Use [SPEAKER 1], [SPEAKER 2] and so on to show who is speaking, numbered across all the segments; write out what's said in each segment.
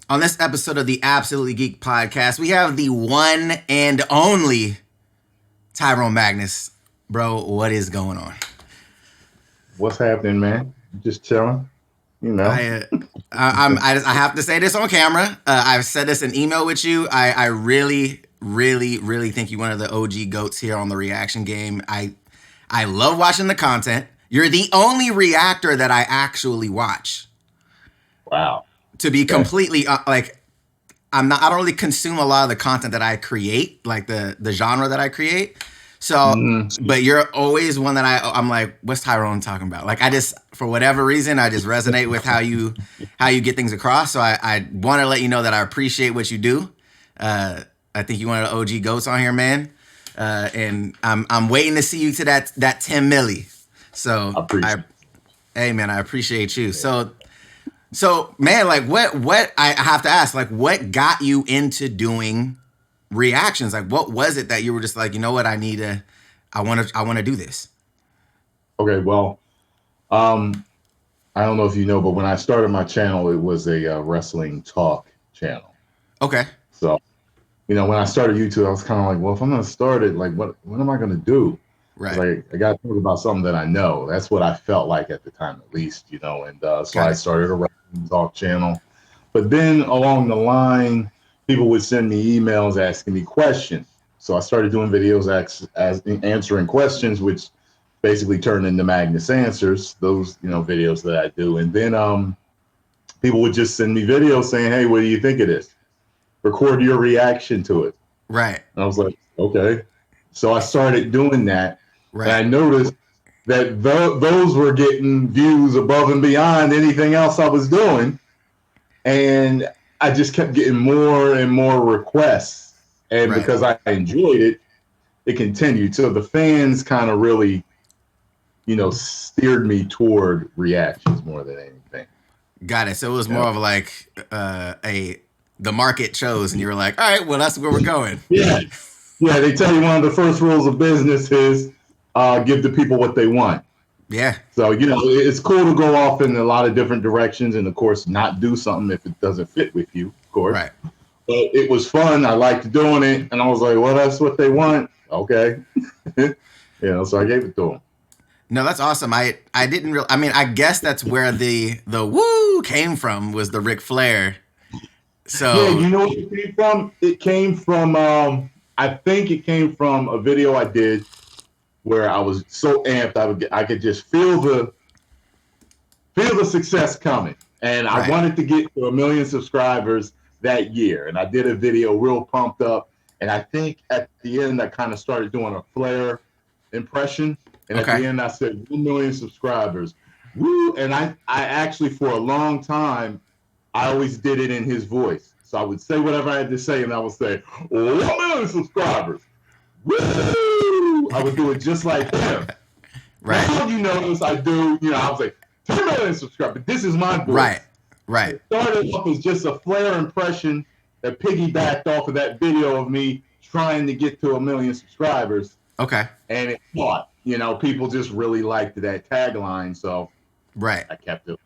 [SPEAKER 1] On this episode of the Absolutely Geek podcast, we have the one and only Tyrone Magnus. Bro, what is going on?
[SPEAKER 2] What's happening, man? Just chilling, you know.
[SPEAKER 1] I have to say this on camera. I've said this in email with you. I really think you're one of the OG goats here on the reaction game. I love watching the content. You're the only reactor that I actually watch.
[SPEAKER 2] Wow.
[SPEAKER 1] To be completely I don't really consume a lot of the content that I create, like the genre that I create. So, but you're always one that I'm like, what's Tyrone talking about? Like, I just, for whatever reason, I just resonate with how you get things across. So I want to let you know that I appreciate what you do. I think you're one of the OG goats on here, man. And I'm waiting to see you to that 10 milli. So hey man, I appreciate you. So man, like what I have to ask, like what got you into doing reactions? Like what was it that you were just like, you know what, I want to do this?
[SPEAKER 2] Okay, well, I don't know if you know, but when I started my channel, it was a wrestling talk channel.
[SPEAKER 1] Okay.
[SPEAKER 2] So, when I started YouTube, I was kind of like, well, if I'm going to start it, like, what am I going to do?
[SPEAKER 1] Right.
[SPEAKER 2] Like, I got to talk about something that I know. That's what I felt like at the time, at least, and so I started a wrestling talk channel. But then along the line, people would send me emails asking me questions. So I started doing videos as answering questions, which basically turned into Magnus Answers, those, videos that I do. And then people would just send me videos saying, hey, what do you think of this? Record your reaction to it.
[SPEAKER 1] Right.
[SPEAKER 2] And I was like, okay. So I started doing that.
[SPEAKER 1] Right.
[SPEAKER 2] And I noticed that those were getting views above and beyond anything else I was doing. And I just kept getting more and more requests. And because I enjoyed it, it continued. So the fans kind of really, steered me toward reactions more than anything.
[SPEAKER 1] Got it. So it was more of like the market chose, and you were like, all right, well, that's where we're going.
[SPEAKER 2] Yeah. They tell you one of the first rules of business is give the people what they want.
[SPEAKER 1] Yeah.
[SPEAKER 2] So, it's cool to go off in a lot of different directions and, of course, not do something if it doesn't fit with you, of course.
[SPEAKER 1] Right.
[SPEAKER 2] But it was fun. I liked doing it. And I was like, well, that's what they want. Okay. So I gave it to them.
[SPEAKER 1] No, that's awesome. I didn't I mean, I guess that's where the woo came from, was the Ric Flair. So
[SPEAKER 2] yeah, you know what it came from? It came from I think it came from a video I did where I was so amped I could just feel the success coming. And I wanted to get to 1 million subscribers that year. And I did a video real pumped up. And I think at the end I kind of started doing a Flair impression. And at the end I said 1 million subscribers. Woo! And I actually for a long time I always did it in his voice. So I would say whatever I had to say and I would say 1 million subscribers. Woo! I would do it just like him.
[SPEAKER 1] Right.
[SPEAKER 2] Now you notice I do, I was like 10 million subscribers. This is my voice.
[SPEAKER 1] Right.
[SPEAKER 2] It started off as just a Flair impression that piggybacked off of that video of me trying to get to 1 million subscribers.
[SPEAKER 1] Okay.
[SPEAKER 2] And it caught. People just really liked that tagline, so I kept it.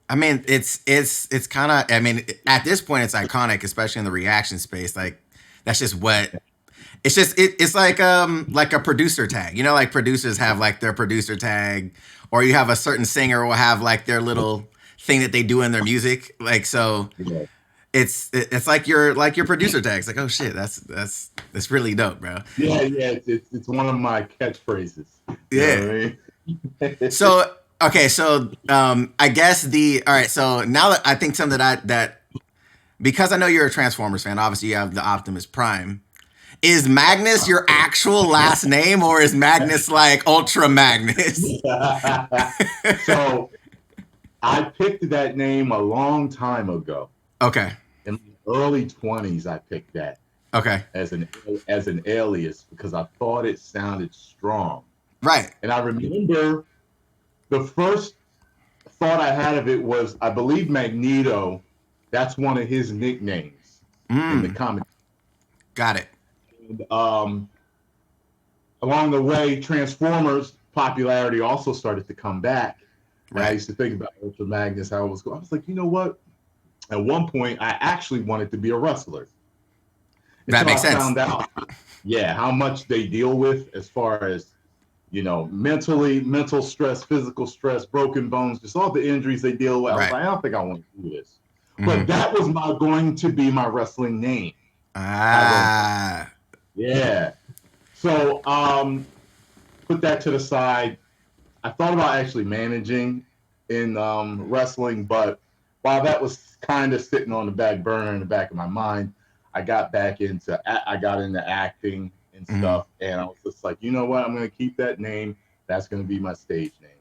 [SPEAKER 1] I mean, it's kind of, I mean, at this point, it's iconic, especially in the reaction space. Like, that's just what. It's just it's like a producer tag. Like producers have like their producer tag, or you have a certain singer will have like their little thing that they do in their music. Like, so it's like your producer tags. Like, oh shit, that's really dope, bro.
[SPEAKER 2] Yeah, it's one of my catchphrases.
[SPEAKER 1] Yeah. So okay, so I guess all right. So now that I think something that because I know you're a Transformers fan, obviously you have the Optimus Prime. Is Magnus your actual last name, or is Magnus like Ultra Magnus?
[SPEAKER 2] So I picked that name a long time ago.
[SPEAKER 1] Okay.
[SPEAKER 2] In my early 20s, I picked that.
[SPEAKER 1] Okay.
[SPEAKER 2] As an alias because I thought it sounded strong.
[SPEAKER 1] Right.
[SPEAKER 2] And I remember the first thought I had of it was, I believe Magneto, that's one of his nicknames in the comic.
[SPEAKER 1] Got it.
[SPEAKER 2] And, along the way, Transformers popularity also started to come back. Right. I used to think about Ultra Magnus, how it was going. I was like, you know what? At one point, I actually wanted to be a wrestler
[SPEAKER 1] That
[SPEAKER 2] until I
[SPEAKER 1] makes sense.
[SPEAKER 2] found out, yeah, how much they deal with as far as mental stress, physical stress, broken bones, just all the injuries they deal with. I was
[SPEAKER 1] Right.
[SPEAKER 2] like, I don't think I want to do this.
[SPEAKER 1] Mm-hmm.
[SPEAKER 2] But that was going to be my wrestling name, Tyrone.
[SPEAKER 1] Ah.
[SPEAKER 2] Yeah. So put that to the side. I thought about actually managing in wrestling, but while that was kind of sitting on the back burner in the back of my mind, I got into acting and
[SPEAKER 1] Mm-hmm.
[SPEAKER 2] stuff, and I was just like, you know what, I'm going to keep that name. That's going to be my stage name.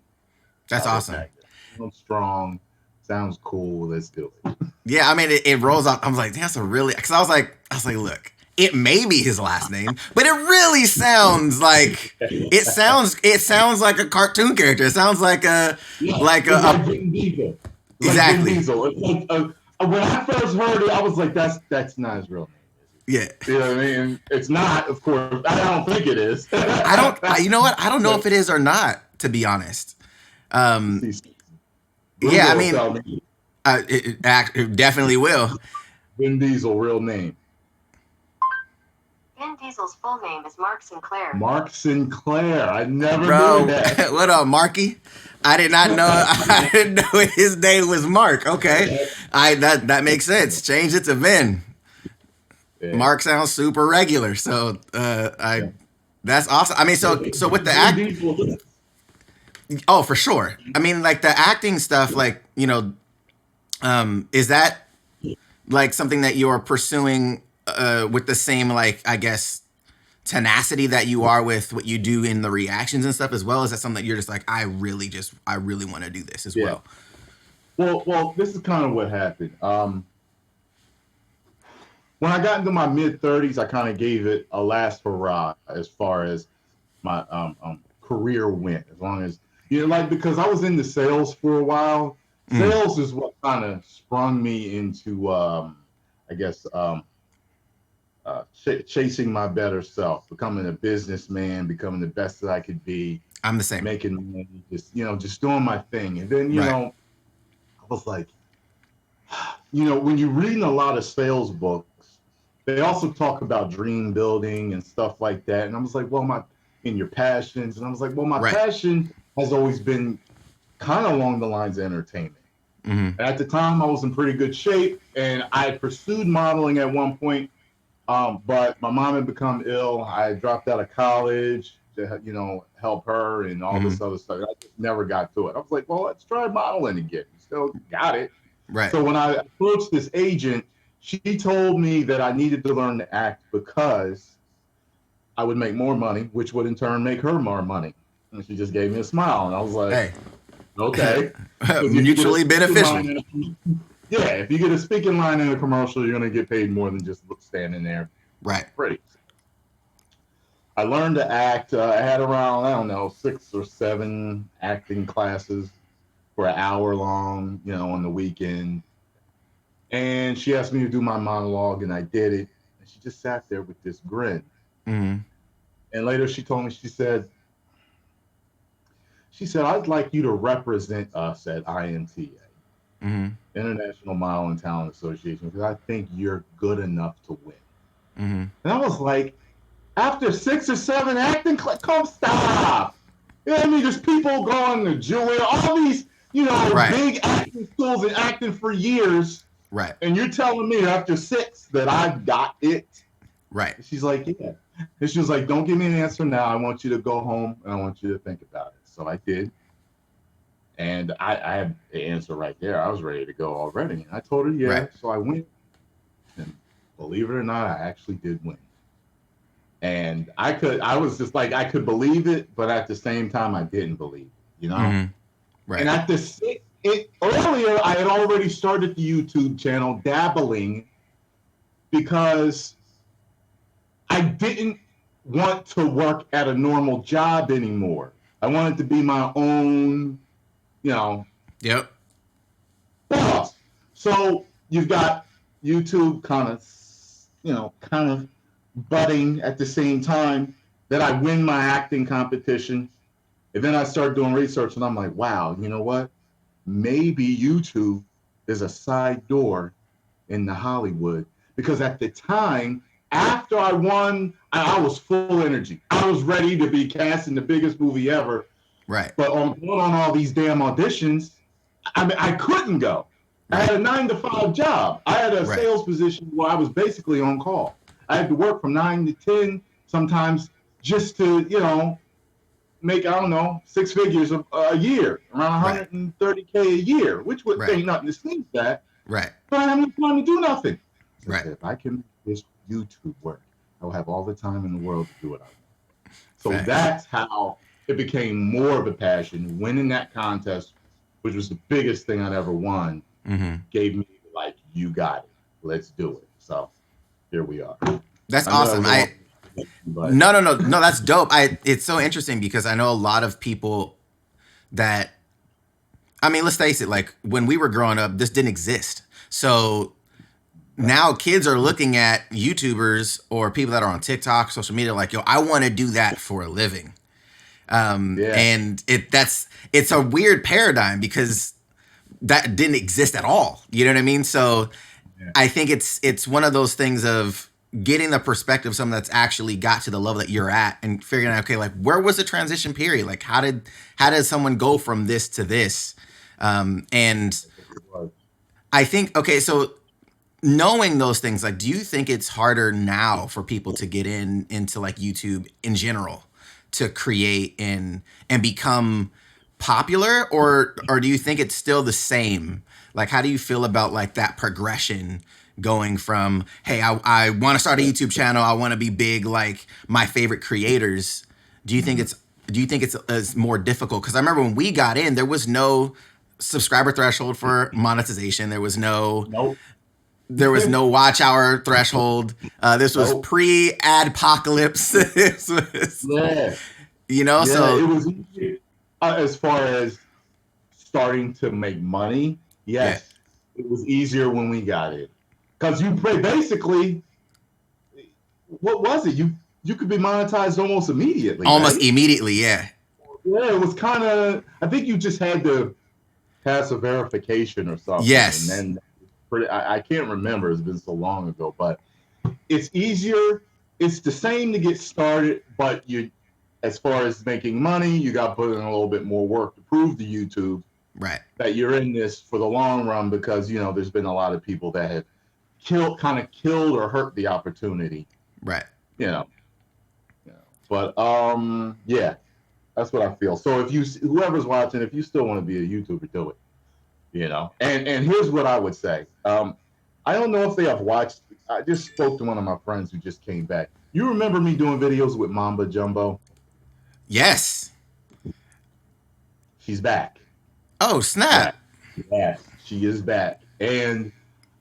[SPEAKER 1] That's
[SPEAKER 2] That was
[SPEAKER 1] awesome.
[SPEAKER 2] back then. Sounds strong, sounds cool. Let's do it.
[SPEAKER 1] Yeah, I mean, it rolls off. I was like, that's a really, because I was like, look, it may be his last name, but it really sounds like it sounds like a cartoon character. It sounds like
[SPEAKER 2] Yeah,
[SPEAKER 1] like
[SPEAKER 2] it's like Vin Diesel. It's like Vin
[SPEAKER 1] exactly.
[SPEAKER 2] Diesel. It's like when I first heard it, I was like, that's not his real name, is
[SPEAKER 1] Yeah.
[SPEAKER 2] it? You know what I mean? It's not, of course. I don't think it is.
[SPEAKER 1] You know what? I don't know if it is or not, to be honest.
[SPEAKER 2] See,
[SPEAKER 1] Yeah,
[SPEAKER 2] Google
[SPEAKER 1] I
[SPEAKER 2] will
[SPEAKER 1] mean,
[SPEAKER 2] tell me
[SPEAKER 1] it definitely will.
[SPEAKER 2] Vin Diesel real name.
[SPEAKER 3] Vin Diesel's full name is Mark Sinclair.
[SPEAKER 2] Mark Sinclair. I never knew
[SPEAKER 1] Bro,
[SPEAKER 2] that.
[SPEAKER 1] what up, Marky? I did not know. I didn't know his name was Mark. Okay, that makes sense. Change it to Vin.
[SPEAKER 2] Yeah.
[SPEAKER 1] Mark sounds super regular, so that's awesome. I mean, so with the act, oh, for sure. I mean, like the acting stuff, like is that like something that you're pursuing with the same, like, I guess, tenacity that you are with what you do in the reactions and stuff as well? Is that something that you're just like, I really want to do this as well?
[SPEAKER 2] Well, this is kind of what happened. When I got into my mid-30s, I kind of gave it a last hurrah as far as my career went. As long as because I was in the sales for a while. Sales is what kind of sprung me into, I guess, chasing my better self, becoming a businessman, becoming the best that I could be.
[SPEAKER 1] I'm the same.
[SPEAKER 2] Making money, just doing my thing. And then, I was like, when you're reading a lot of sales books, they also talk about dream building and stuff like that. And I was like, well, in your passions. And I was like, well, my passion has always been kind of along the lines of entertainment.
[SPEAKER 1] Mm-hmm.
[SPEAKER 2] At the time, I was in pretty good shape, and I had pursued modeling at one point, but my mom had become ill. I dropped out of college to, help her and all this other stuff. I just never got to it. I was like, well, let's try modeling again. Still got it.
[SPEAKER 1] Right.
[SPEAKER 2] So when I approached this agent, she told me that I needed to learn to act because I would make more money, which would in turn make her more money. And she just gave me a smile, and I was like,
[SPEAKER 1] hey.
[SPEAKER 2] Okay.
[SPEAKER 1] Mutually beneficial.
[SPEAKER 2] Yeah, if you get a speaking line in a commercial, you're going to get paid more than just standing there.
[SPEAKER 1] Right.
[SPEAKER 2] Pretty. I learned to act. I had around, I don't know, 6 or 7 acting classes for an hour long, on the weekend. And she asked me to do my monologue, and I did it. And she just sat there with this grin.
[SPEAKER 1] Mm-hmm.
[SPEAKER 2] And later she told me, she said, I'd like you to represent us at IMTA, International Model and Talent Association, because I think you're good enough to win.
[SPEAKER 1] Mm-hmm.
[SPEAKER 2] And I was like, after 6 or 7 acting, come stop. You know what I mean? There's people going to Jewel, all these, big acting schools and acting for years.
[SPEAKER 1] Right.
[SPEAKER 2] And you're telling me after 6 that I've got it.
[SPEAKER 1] Right.
[SPEAKER 2] And she's like, yeah. And she was like, don't give me an answer now. I want you to go home and I want you to think about it. So I did. And I had the answer right there. I was ready to go already. And I told her, yeah. Right. So I went. And believe it or not, I actually did win. And I was just like, I could believe it, but at the same time, I didn't believe it,
[SPEAKER 1] Mm-hmm. Right.
[SPEAKER 2] And at earlier, I had already started the YouTube channel dabbling because I didn't want to work at a normal job anymore. I wanted to be my own,
[SPEAKER 1] Yep.
[SPEAKER 2] boss. So you've got YouTube kind of budding at the same time that I win my acting competition. And then I start doing research and I'm like, wow, you know what? Maybe YouTube is a side door into Hollywood, because at the time, after I won, I was full energy. I was ready to be cast in the biggest movie ever.
[SPEAKER 1] Right.
[SPEAKER 2] But on all these damn auditions, I mean, I couldn't go. I had a 9 to 5 job. I had a sales position where I was basically on call. I had to work from 9 to 10 sometimes just to, you know, make, I don't know, 6 figures a year, around 130K a year, which would ain't nothing to sneeze at.
[SPEAKER 1] Right.
[SPEAKER 2] But I have no time to do nothing. So
[SPEAKER 1] right.
[SPEAKER 2] if I can make this YouTube work, I will have all the time in the world to do it. So
[SPEAKER 1] Facts.
[SPEAKER 2] that's how it became more of a passion. Winning that contest, which was the biggest thing I'd ever won, gave me like, you got it. Let's do it. So here we are.
[SPEAKER 1] That's awesome. No, that's dope. It's so interesting because I know a lot of people that, I mean, let's face it, like when we were growing up, this didn't exist. So now kids are looking at YouTubers or people that are on TikTok, social media, like, yo, I want to do that for a living. And it's a weird paradigm because that didn't exist at all. You know what I mean? So I think it's one of those things of getting the perspective of someone that's actually got to the level that you're at and figuring out, okay, like where was the transition period? Like how did someone go from this to this? And I think, okay, so knowing those things, like, do you think it's harder now for people to get into like YouTube in general to create and become popular, or do you think it's still the same? Like, how do you feel about like that progression going from, hey, I want to start a YouTube channel, I want to be big like my favorite creators? Do you think it's more difficult? Because I remember when we got in, there was no subscriber threshold for monetization. There was no watch hour threshold. This was pre-adpocalypse. You know, so
[SPEAKER 2] it was easy, as far as starting to make money. Yes, it was easier when we got it, because you basically, what was it? You could be monetized almost immediately.
[SPEAKER 1] Immediately, yeah.
[SPEAKER 2] Yeah, it was kind of. I think you just had to pass a verification or something.
[SPEAKER 1] Yes.
[SPEAKER 2] And then I can't remember. It's been so long ago, but it's easier. It's the same to get started, but as far as making money, you got to put in a little bit more work to prove to YouTube that you're in this for the long run, because, you know, there's been a lot of people that have killed or hurt the opportunity.
[SPEAKER 1] Right.
[SPEAKER 2] You know. But yeah, that's what I feel. So if whoever's watching, if you still want to be a YouTuber, do it. You know. And here's what I would say. I don't know if they have watched. I just spoke to one of my friends who just came back. You remember me doing videos with Mamba Jumbo?
[SPEAKER 1] Yes.
[SPEAKER 2] She's back.
[SPEAKER 1] Oh, snap.
[SPEAKER 2] Yes, she is back. And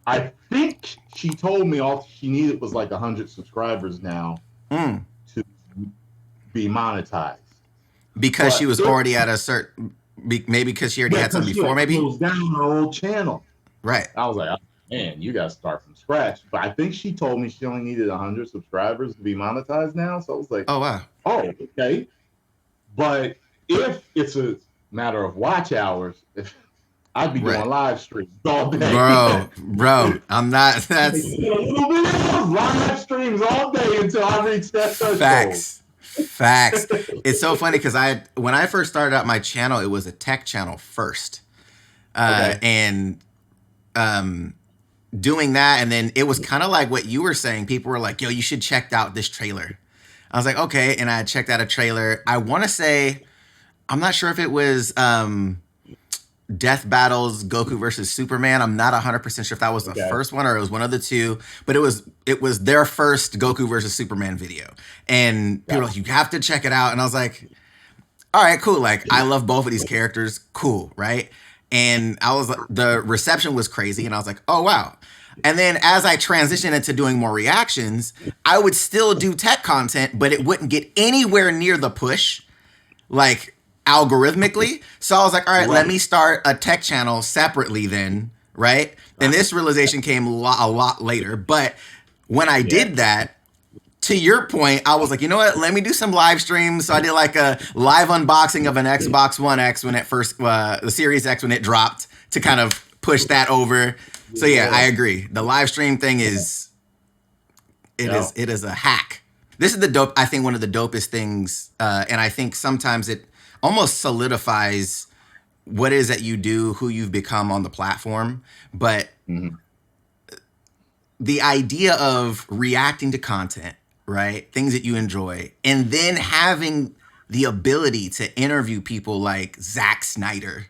[SPEAKER 2] I think she told me all she needed was like 100 subscribers now to be monetized.
[SPEAKER 1] Because she was already at a certain, maybe because she already had something before, maybe?
[SPEAKER 2] It was down her old channel.
[SPEAKER 1] Right.
[SPEAKER 2] I was like, oh, man, you got to start from scratch. But I think she told me she only needed 100 subscribers to be monetized now. So I was like,
[SPEAKER 1] oh, wow.
[SPEAKER 2] Oh, okay. But if it's a matter of watch hours, I'd be doing live streams all day.
[SPEAKER 1] Bro, I'm not. That's
[SPEAKER 2] live streams all day until I reach that threshold.
[SPEAKER 1] Facts. It's so funny because when I first started out my channel, it was a tech channel first, and doing that, and then it was kind of like what you were saying. People were like, "Yo, you should check out this trailer." I was like, okay. And I checked out a trailer. I want to say, I'm not sure if it was Death Battles Goku versus Superman. I'm not 100% sure if that was the first one or it was one of the two, but it was their first Goku versus Superman video. And people were like, you have to check it out. And I was like, all right, cool. Like, I love both of these characters. Cool. Right. And the reception was crazy. And I was like, oh, wow. And then as I transitioned into doing more reactions, I would still do tech content, but it wouldn't get anywhere near the push, like algorithmically. So I was like, all right, let me start a tech channel separately then, right? And this realization came a lot later. But when I did that, to your point, I was like, you know what? Let me do some live streams. So I did like a live unboxing of an Xbox One X when it first, the Series X when it dropped, to kind of push that over. So yeah, I agree. The live stream thing is it is a hack. This is the dope. I think one of the dopest things, and I think sometimes it almost solidifies what it is that you do, who you've become on the platform. But the idea of reacting to content, right? Things that you enjoy, and then having the ability to interview people like Zack Snyder,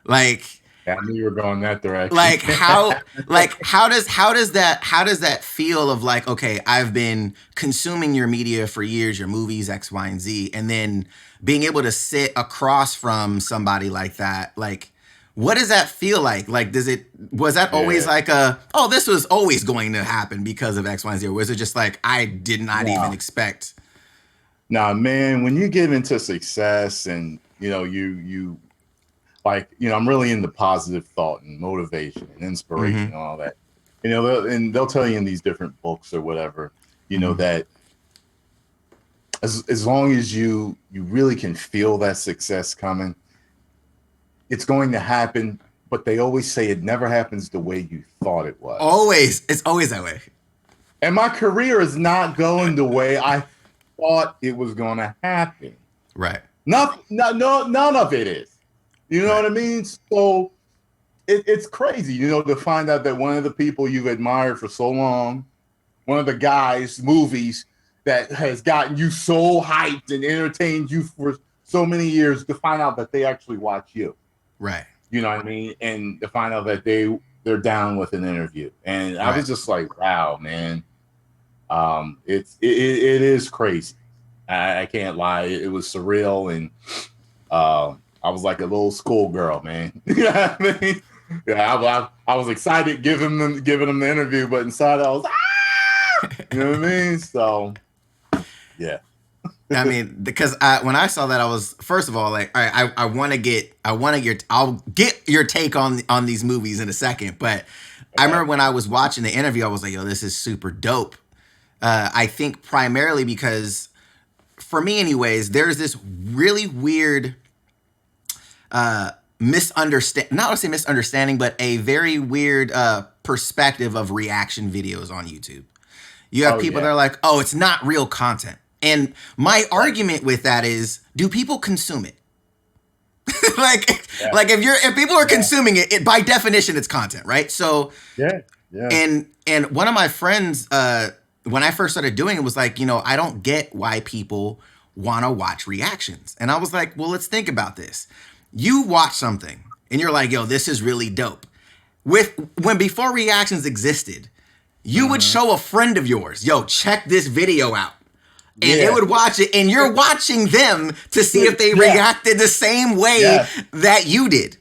[SPEAKER 1] like
[SPEAKER 2] I knew you were going that direction.
[SPEAKER 1] How does that feel of like, okay, I've been consuming your media for years, your movies, X, Y, and Z, and then being able to sit across from somebody like that, like, what does that feel like? Like, was that always like this was always going to happen because of X, Y, and Z, or was it just like, I did not even expect?
[SPEAKER 2] Nah, man, when you get into success and, you like, I'm really into positive thought and motivation and inspiration and all that, and they'll tell you in these different books or whatever, that as long as you really can feel that success coming, it's going to happen. But they always say it never happens the way you thought it was.
[SPEAKER 1] Always. It's always that way.
[SPEAKER 2] And my career is not going the way I thought it was going to happen.
[SPEAKER 1] Right.
[SPEAKER 2] None of it is. You know what I mean? So it's crazy, to find out that one of the people you've admired for so long, one of the guys, movies that has gotten you so hyped and entertained you for so many years, to find out that they actually watch you.
[SPEAKER 1] Right.
[SPEAKER 2] You know what I mean? And to find out that they're down with an interview. And I was just like, wow, man. It is crazy. I can't lie. It was surreal. And I was like a little schoolgirl, man. You know what I mean? Yeah, I was excited giving them the interview, but inside I was, you know what I mean? So, yeah.
[SPEAKER 1] I mean, because when I saw that, I was, first of all, like, all right, I'll get your take on these movies in a second. But I remember when I was watching the interview, I was like, yo, this is super dope. I think primarily because, for me anyways, there's this really weird misunderstanding, but a very weird perspective of reaction videos on YouTube. You have people that are like, oh, it's not real content. And my argument with that is, do people consume it? like if people are consuming it, by definition, it's content, right? So And one of my friends, when I first started doing it, was like, I don't get why people want to watch reactions. And I was like, well, let's think about this. You watch something and you're like, yo, this is really dope. When before reactions existed, you would show a friend of yours, yo, check this video out. And they would watch it, and you're watching them to see if they reacted the same way that you did.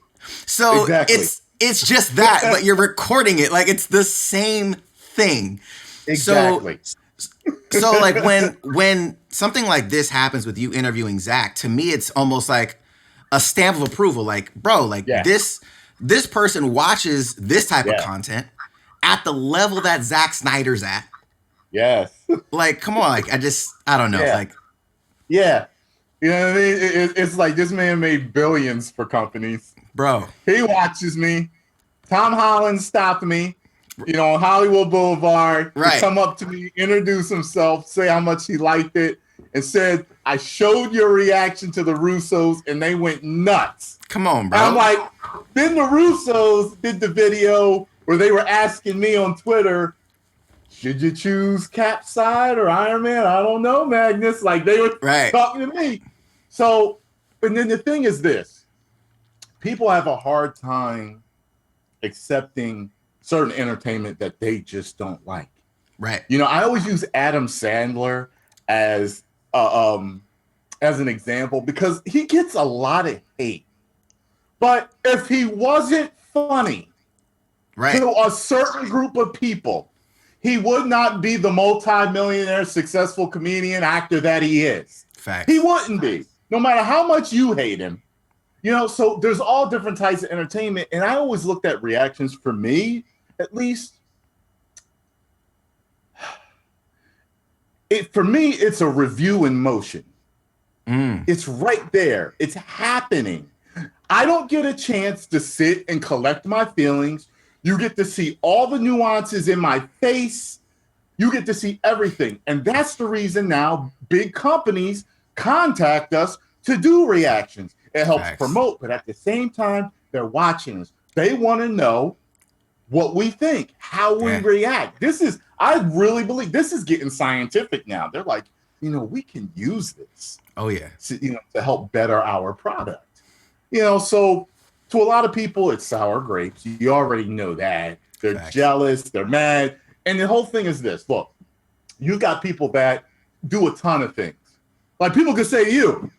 [SPEAKER 1] So it's just that, but you're recording it like it's the same thing.
[SPEAKER 2] Exactly.
[SPEAKER 1] So like when something like this happens with you interviewing Zach, to me it's almost like a stamp of approval. Like, bro, like this person watches this type of content at the level that Zack Snyder's at.
[SPEAKER 2] Yes.
[SPEAKER 1] Like, come on, like I don't know. Like,
[SPEAKER 2] you know what I mean? It's like this man made billions for companies.
[SPEAKER 1] Bro.
[SPEAKER 2] He watches me. Tom Holland stopped me, on Hollywood Boulevard.
[SPEAKER 1] Right.
[SPEAKER 2] To come up to me, introduce himself, say how much he liked it, and said, I showed your reaction to the Russos and they went nuts.
[SPEAKER 1] Come on, bro.
[SPEAKER 2] And I'm like, then the Russos did the video where they were asking me on Twitter, should you choose Cap's side or Iron Man? I don't know, Magnus. Like, they were talking to me. So, and then the thing is this. People have a hard time accepting certain entertainment that they just don't like.
[SPEAKER 1] Right.
[SPEAKER 2] I always use Adam Sandler as an example because he gets a lot of hate. But if he wasn't funny to a certain group of people, he would not be the multi-millionaire, successful comedian, actor that he is.
[SPEAKER 1] Facts.
[SPEAKER 2] He wouldn't be, no matter how much you hate him. So there's all different types of entertainment. And I always looked at reactions, for me, at least. For me, it's a review in motion. It's right there. It's happening. I don't get a chance to sit and collect my feelings, You get to see all the nuances in my face. You get to see everything. And that's the reason now big companies contact us to do reactions. It helps promote, but at the same time, they're watching us. They want to know what we think, how we react. I really believe this is getting scientific now. They're like, we can use this.
[SPEAKER 1] Oh yeah.
[SPEAKER 2] To help better our product. So to a lot of people, it's sour grapes. You already know that. They're jealous, they're mad. And the whole thing is this. Look, you got people that do a ton of things. Like people could say to you,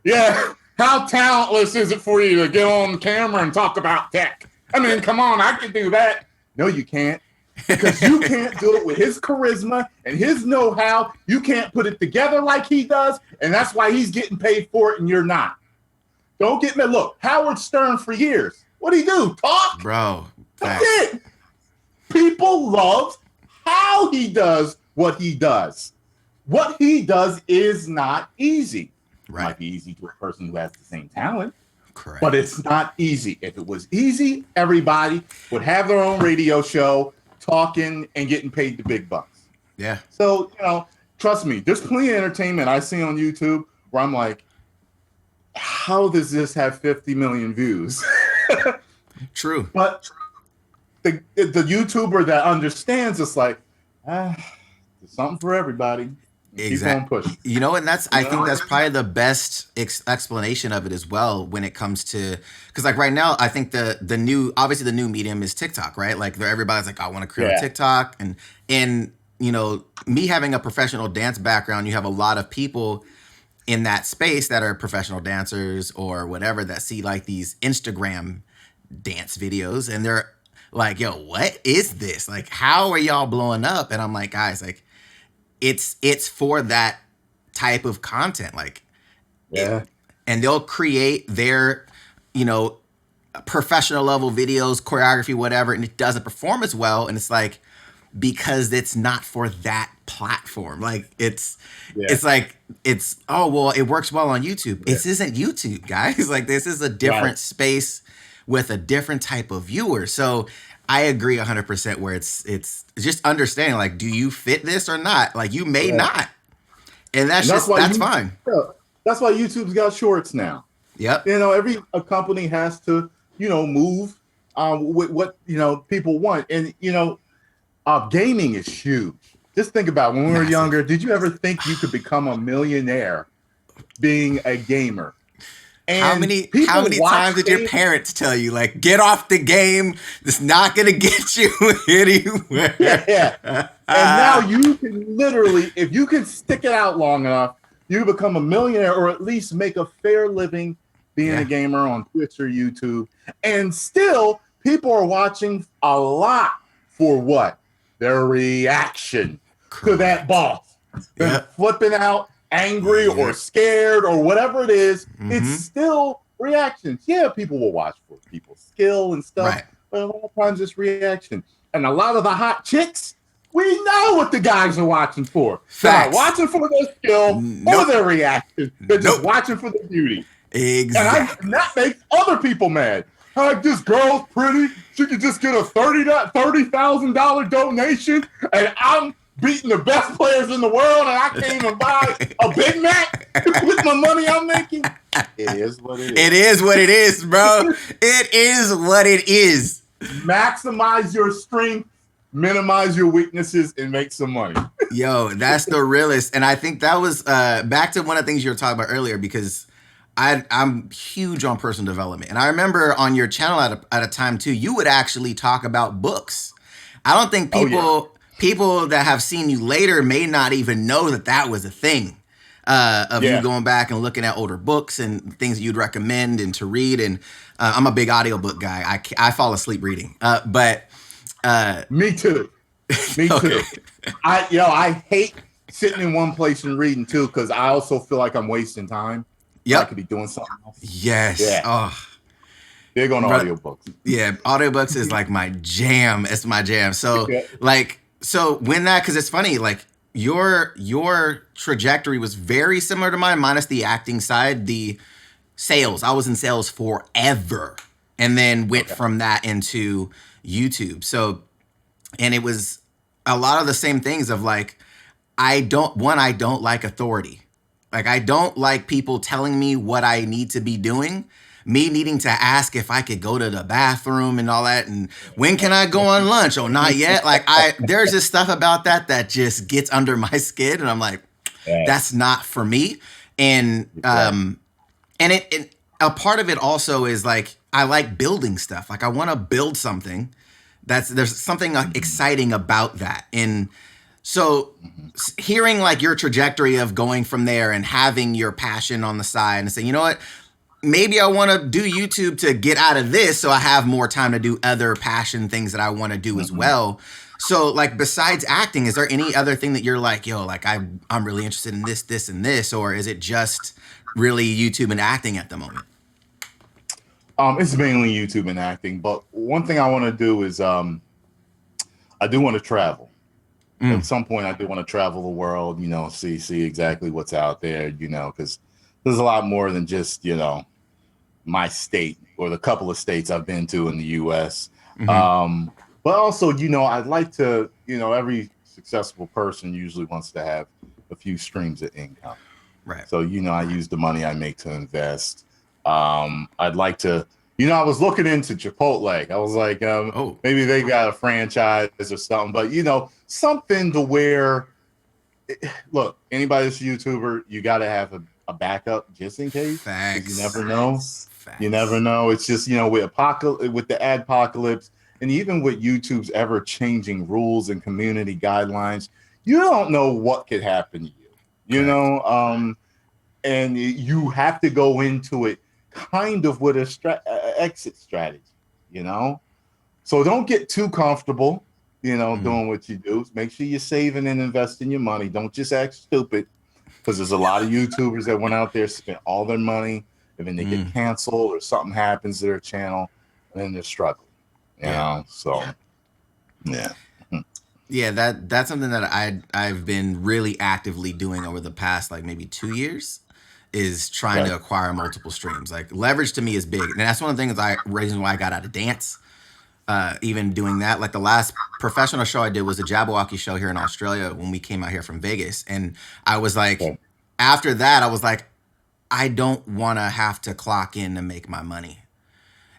[SPEAKER 2] yeah, how talentless is it for you to get on camera and talk about tech? I mean, come on, I can do that. No, you can't. Because you can't do it with his charisma and his know-how. You can't put it together like he does. And that's why he's getting paid for it and you're not. Don't get me. Look, Howard Stern for years. What do he do? Talk?
[SPEAKER 1] Bro.
[SPEAKER 2] That's it. People love how he does what he does. What he does is not easy.
[SPEAKER 1] Right.
[SPEAKER 2] It might be easy to a person who has the same talent.
[SPEAKER 1] Correct.
[SPEAKER 2] But it's not easy. If it was easy, everybody would have their own radio show, talking and getting paid the big bucks.
[SPEAKER 1] Yeah.
[SPEAKER 2] So, trust me, there's plenty of entertainment I see on YouTube where I'm like, how does this have 50 million views?
[SPEAKER 1] True.
[SPEAKER 2] But the YouTuber that understands it's like, there's something for everybody.
[SPEAKER 1] Exactly.
[SPEAKER 2] Keep on pushing.
[SPEAKER 1] And I think that's probably the best explanation of it as well when it comes to, because like right now, I think the new medium is TikTok, right? Like everybody's like, I want to create a TikTok, and me having a professional dance background, you have a lot of people in that space that are professional dancers or whatever that see like these Instagram dance videos and they're like, yo, what is this? Like, how are y'all blowing up? And I'm like, guys, like, it's for that type of content, like, and they'll create their, professional level videos, choreography, whatever, and it doesn't perform as well. And it's like, because it's not for that platform. Like it's like, it works well on YouTube. This isn't YouTube, guys. Like this is a different space with a different type of viewer. So I agree 100% where it's just understanding, like, do you fit this or not? Like you may not. And that's fine.
[SPEAKER 2] That's why YouTube's got shorts now.
[SPEAKER 1] Yep.
[SPEAKER 2] Every company has to, move with what, people want. And, gaming is huge. Just think about when we were younger, did you ever think you could become a millionaire being a gamer? And
[SPEAKER 1] how many times did your parents tell you, like, get off the game? It's not going to get you anywhere.
[SPEAKER 2] Yeah. And now you can literally, if you can stick it out long enough, you become a millionaire or at least make a fair living being a gamer on Twitch or YouTube. And still, people are watching a lot for what? Their reaction to that boss. They're flipping out, angry or scared or whatever it is. It's still reactions. Yeah, people will watch for people's skill and stuff, but a lot of times it's reaction. And a lot of the hot chicks, we know what the guys are watching for. They're not watching for their skill or their reaction. They're just watching for the beauty.
[SPEAKER 1] Exactly.
[SPEAKER 2] And that makes other people mad. Like, this girl's pretty. She could just get a $30,000 donation, and I'm beating the best players in the world, and I can't even buy a Big Mac with my money I'm making. It is what it is.
[SPEAKER 1] It is what it is, bro. It is what it is.
[SPEAKER 2] Maximize your strength, minimize your weaknesses, and make some money.
[SPEAKER 1] Yo, that's the realest. And I think that was back to one of the things you were talking about earlier, because I'm huge on personal development. And I remember on your channel at a time too, you would actually talk about books. I don't think people that have seen you later may not even know that was a thing of you going back and looking at older books and things that you'd recommend and to read. And I'm a big audiobook guy. I fall asleep reading.
[SPEAKER 2] Me too. Me too. I hate sitting in one place and reading too, because I also feel like I'm wasting time. I could be doing something else.
[SPEAKER 1] Yes. Yeah. Oh.
[SPEAKER 2] Big on audiobooks.
[SPEAKER 1] Yeah, audiobooks is like my jam. It's my jam. So because it's funny, like your trajectory was very similar to mine, minus the acting side, the sales. I was in sales forever, and then went from that into YouTube. So, and it was a lot of the same things of like, I don't like authority. Like, I don't like people telling me what I need to be doing, me needing to ask if I could go to the bathroom and all that. And when can I go on lunch? Oh, not yet. Like, there's just stuff about that just gets under my skin. And I'm like, that's not for me. And, and it a part of it also is like, I like building stuff. Like, I want to build something there's something exciting about that. And so hearing like your trajectory of going from there and having your passion on the side and saying, you know what, maybe I want to do YouTube to get out of this so I have more time to do other passion things that I want to do as well. So like, besides acting, is there any other thing that you're like, yo, like I'm really interested in this, and this, or is it just really YouTube and acting at the moment?
[SPEAKER 2] It's mainly YouTube and acting, but one thing I want to do is I do want to travel. At some point, I do want to travel the world, see exactly what's out there, because there's a lot more than just, my state or the couple of states I've been to in the U.S. But also, I'd like to, every successful person usually wants to have a few streams of income.
[SPEAKER 1] Right.
[SPEAKER 2] So, I use the money I make to invest. I'd like to, I was looking into Chipotle. I was like, maybe they got a franchise or something, but something to where, look, anybody that's a YouTuber, you got to have a backup just in case.
[SPEAKER 1] Facts.
[SPEAKER 2] You never know.
[SPEAKER 1] Facts.
[SPEAKER 2] You never know. It's just, with the adpocalypse, and even with YouTube's ever changing rules and community guidelines, you don't know what could happen to you. And you have to go into it kind of with a exit strategy, So don't get too comfortable, doing what you do. Make sure you're saving and investing your money. Don't just act stupid, because there's a lot of YouTubers that went out there, spent all their money, and then they get canceled or something happens to their channel, and then they're struggling, So, yeah.
[SPEAKER 1] Yeah, that's something that I've been really actively doing over the past like maybe 2 years, is trying to acquire multiple streams. Like, leverage to me is big, and that's one of the things reason why I got out of dance. Even doing that, like the last professional show I did was a Jabberwocky show here in Australia when we came out here from Vegas, and I was like, after that, I was like, I don't want to have to clock in to make my money.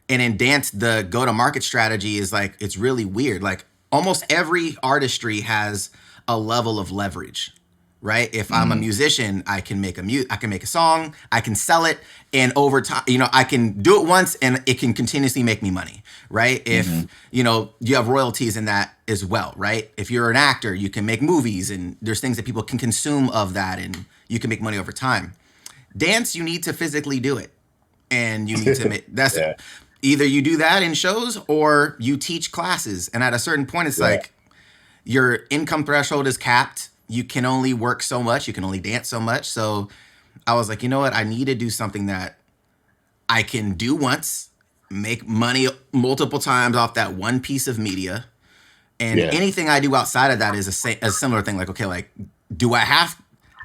[SPEAKER 1] And in dance, the go-to-market strategy is like, it's really weird. Like, almost every artistry has a level of leverage, right? If I'm a musician, I can make a song, I can sell it, and over time, I can do it once and it can continuously make me money, right? If, you have royalties in that as well, right? If you're an actor, you can make movies, and there's things that people can consume of that, and you can make money over time. Dance, you need to physically do it, and you need to make, either you do that in shows or you teach classes. And at a certain point, it's like your income threshold is capped. You can only work so much. You can only dance so much. So I was like, you know what? I need to do something that I can do once, make money multiple times off that one piece of media. And anything I do outside of that is a similar thing. Like, okay, like,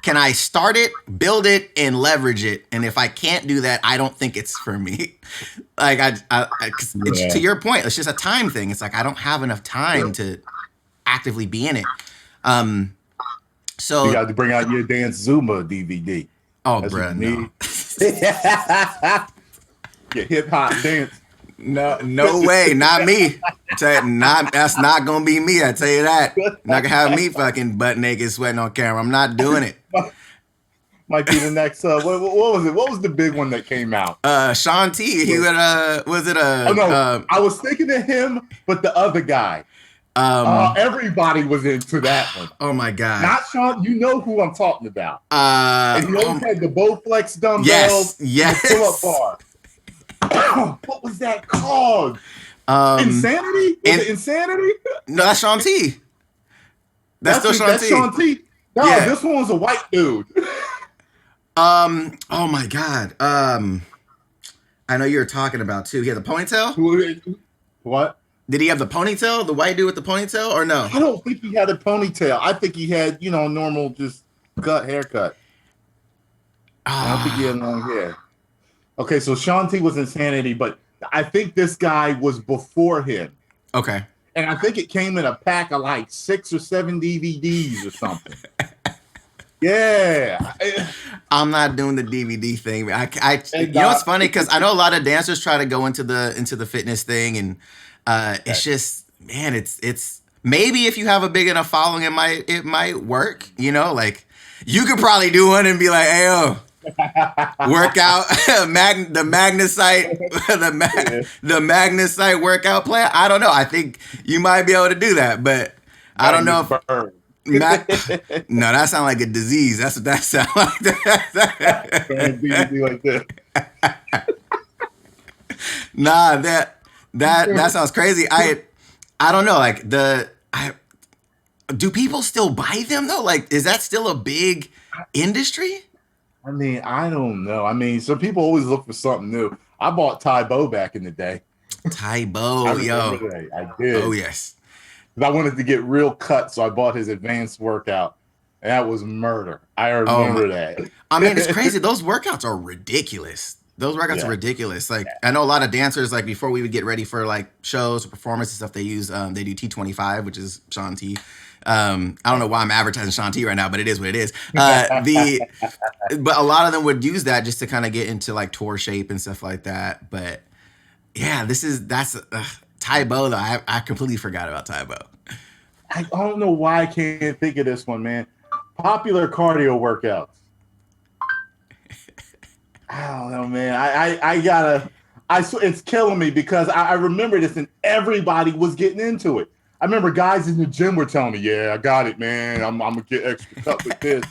[SPEAKER 1] can I start it, build it, and leverage it? And if I can't do that, I don't think it's for me. Like, it's, to your point, it's just a time thing. It's like, I don't have enough time to actively be in it. So
[SPEAKER 2] you got to bring out your Dance Zumba DVD.
[SPEAKER 1] Oh, bro, no.
[SPEAKER 2] Your hip hop dance.
[SPEAKER 1] No way, not me. That's not gonna be me. I tell you that. Not gonna have me fucking butt naked sweating on camera. I'm not doing it.
[SPEAKER 2] Might be the next. What was it? What was the big one that came out?
[SPEAKER 1] Sean T. He would. Was it a?
[SPEAKER 2] Oh no, I was thinking of him, but the other guy. Everybody was into that one.
[SPEAKER 1] Oh my god!
[SPEAKER 2] Not Sean. You know who I'm talking about. And he always had the Bowflex dumbbells.
[SPEAKER 1] Yes.
[SPEAKER 2] The pull-up bar. What was that called? Insanity? Was it Insanity?
[SPEAKER 1] No, that's Sean T. That's still Sean T.
[SPEAKER 2] That's Sean T. No, this one was a white dude.
[SPEAKER 1] Oh my god. I know you're talking about too. He had the ponytail.
[SPEAKER 2] What?
[SPEAKER 1] Did he have the ponytail? The white dude with the ponytail, or no?
[SPEAKER 2] I don't think he had a ponytail. I think he had, normal just haircut. I don't think he had long hair. Okay, so Sean T was Insanity, but I think this guy was before him.
[SPEAKER 1] Okay.
[SPEAKER 2] And I think it came in a pack of like 6 or 7 DVDs or something. Yeah.
[SPEAKER 1] I'm not doing the DVD thing. You know what's funny? Because I know a lot of dancers try to go into the fitness thing, and it's just, man, it's maybe if you have a big enough following, it might work. You know, like you could probably do one and be like, hey, yo, workout, the magnesite, the magnesite workout plan. I don't know. I think you might be able to do that, but I don't know if. No, that sounds like a disease. That's what that sounds like. Nah, that sounds crazy. I don't know. Like do people still buy them though? Like, is that still a big industry?
[SPEAKER 2] I mean, I don't know. I mean, some people always look for something new. I bought Tybo back in the day.
[SPEAKER 1] Tybo, yo.
[SPEAKER 2] I did.
[SPEAKER 1] Oh yes.
[SPEAKER 2] I wanted to get real cut, so I bought his advanced workout, and that was murder. I remember that.
[SPEAKER 1] I mean, it's crazy. Those workouts are ridiculous. Those workouts are ridiculous. Like, I know a lot of dancers, like, before we would get ready for, like, shows or performances and stuff, they do T25, which is Shaun T. I don't know why I'm advertising Shaun T right now, but it is what it is. But a lot of them would use that just to kind of get into, like, tour shape and stuff like that. But, yeah, that's Tybo, though. I completely forgot about Tybo.
[SPEAKER 2] I don't know why I can't think of this one, man. Popular cardio workouts. I don't know, man. It's killing me because I remember this and everybody was getting into it. I remember guys in the gym were telling me, yeah, I got it, man. I'm going to get extra cut with this.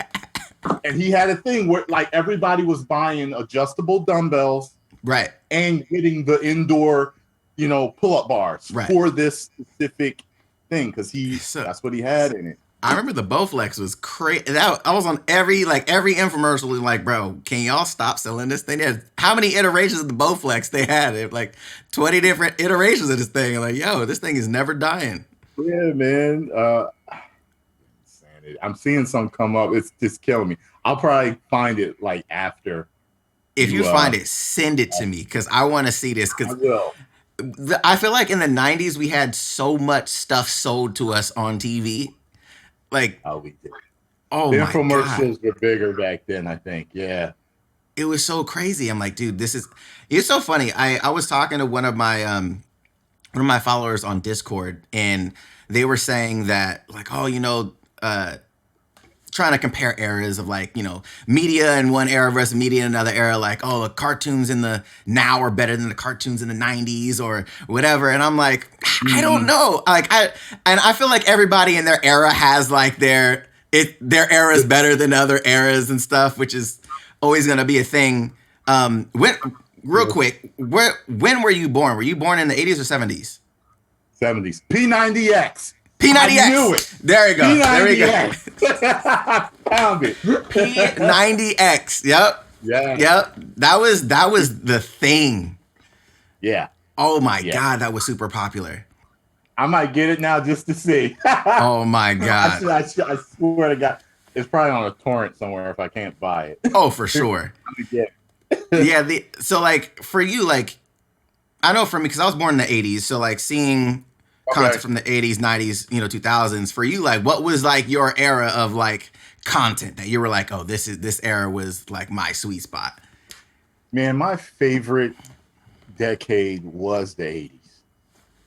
[SPEAKER 2] And he had a thing where like everybody was buying adjustable dumbbells.
[SPEAKER 1] Right. And
[SPEAKER 2] getting the indoor, pull-up bars for this specific thing because that's what he had in it.
[SPEAKER 1] I remember the Bowflex was crazy. I was on every infomercial was like, bro, can y'all stop selling this thing? How many iterations of the Bowflex they had? It like 20 different iterations of this thing. Like, yo, this thing is never dying.
[SPEAKER 2] Yeah, man. I'm seeing some come up. It's just killing me. I'll probably find it like after.
[SPEAKER 1] If you find it, send it to me because I want to see this. Because I will. I feel like in the 90s we had so much stuff sold to us on TV. Like,
[SPEAKER 2] we did.
[SPEAKER 1] Oh,
[SPEAKER 2] the
[SPEAKER 1] my
[SPEAKER 2] infomercials
[SPEAKER 1] God.
[SPEAKER 2] were bigger back then, I think. Yeah.
[SPEAKER 1] It was so crazy. I'm like, dude, it's so funny. I was talking to one of my followers on Discord, and they were saying that, like, trying to compare eras of like, media in one era versus media in another era. Like, oh, the cartoons in the now are better than the cartoons in the 90s or whatever. And I'm like, I don't know. Like, I feel like everybody in their era has like their era is better than other eras and stuff, which is always going to be a thing. Real quick, when were you born? Were you born in the 80s or 70s?
[SPEAKER 2] 70s. P90X.
[SPEAKER 1] P90X.
[SPEAKER 2] I knew it.
[SPEAKER 1] There you go.
[SPEAKER 2] P90X.
[SPEAKER 1] There we go.
[SPEAKER 2] Found it.
[SPEAKER 1] P90X. Yep.
[SPEAKER 2] Yeah.
[SPEAKER 1] Yep. That was the thing.
[SPEAKER 2] Yeah.
[SPEAKER 1] Oh my God, that was super popular.
[SPEAKER 2] I might get it now just to see.
[SPEAKER 1] Oh my God.
[SPEAKER 2] I swear to God. It's probably on a torrent somewhere if I can't buy it.
[SPEAKER 1] Oh, for sure. Yeah. So like for you, like I know for me, because I was born in the 80s, so like seeing content from the 80s, 90s, 2000s, for you, like what was like your era of like content that you were like, oh, this era was like my sweet spot?
[SPEAKER 2] Man, my favorite decade was the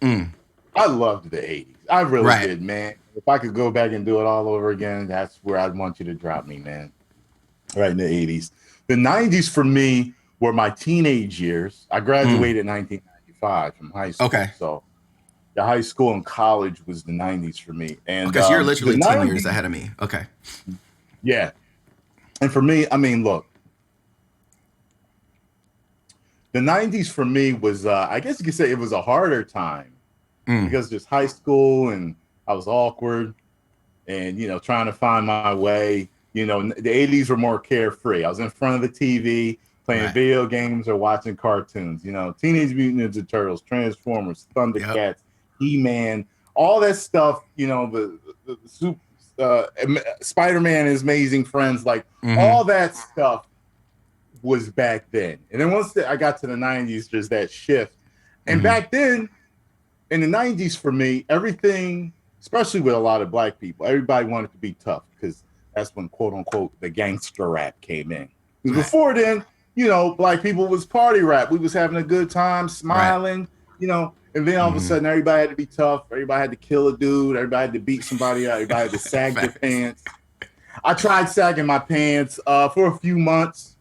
[SPEAKER 2] 80s. I loved the 80s. I really did, man. If I could go back and do it all over again, that's where I'd want you to drop me, man. Right in the 80s. The 90s for me were my teenage years. I graduated in 1995 from high school. Okay. So the high school and college was the 90s for me. And
[SPEAKER 1] because you're literally 10 years ahead of me. Okay.
[SPEAKER 2] Yeah. And for me, I mean, look, the 90s for me was, I guess you could say it was a harder time because just high school and I was awkward and, trying to find my way. The 80s were more carefree. I was in front of the TV playing video games or watching cartoons. Teenage Mutant Ninja Turtles, Transformers, Thundercats, He-Man, all that stuff. The Spider-Man and His Amazing Friends, like all that stuff was back then. And then once I got to the 90s, there's that shift. And back then, in the 90s for me, everything, especially with a lot of black people, everybody wanted to be tough because that's when, quote unquote, the gangster rap came in. Because
[SPEAKER 1] Right.
[SPEAKER 2] before then, black people was party rap. We was having a good time, smiling, and then all of a sudden everybody had to be tough. Everybody had to kill a dude. Everybody had to beat somebody out. Everybody had to sag their pants. I tried sagging my pants for a few months,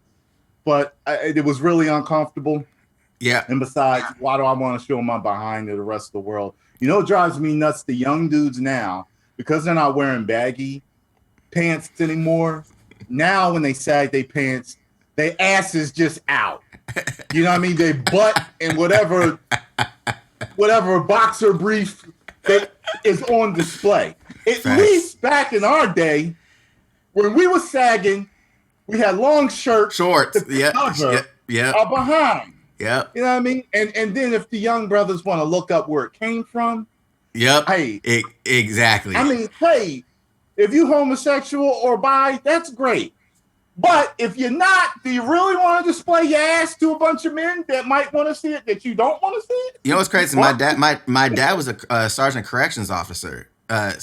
[SPEAKER 2] but it was really uncomfortable.
[SPEAKER 1] Yeah.
[SPEAKER 2] And besides, why do I want to show my behind to the rest of the world? It drives me nuts. The young dudes now, because they're not wearing baggy pants anymore. Now when they sag their pants, their ass is just out. You know what I mean? They butt and whatever boxer brief that is on display. At least back in our day, when we were sagging, we had long shorts.
[SPEAKER 1] Yeah.
[SPEAKER 2] Our behind.
[SPEAKER 1] Yeah.
[SPEAKER 2] You know what I mean? And then if the young brothers want to look up where it came from.
[SPEAKER 1] Yep.
[SPEAKER 2] Hey.
[SPEAKER 1] Exactly.
[SPEAKER 2] I mean, hey, if you homosexual or bi, that's great. But if you're not, do you really want to display your ass to a bunch of men that might want to see it, that you don't want to see it?
[SPEAKER 1] You know what's crazy? My dad was a sergeant corrections officer. And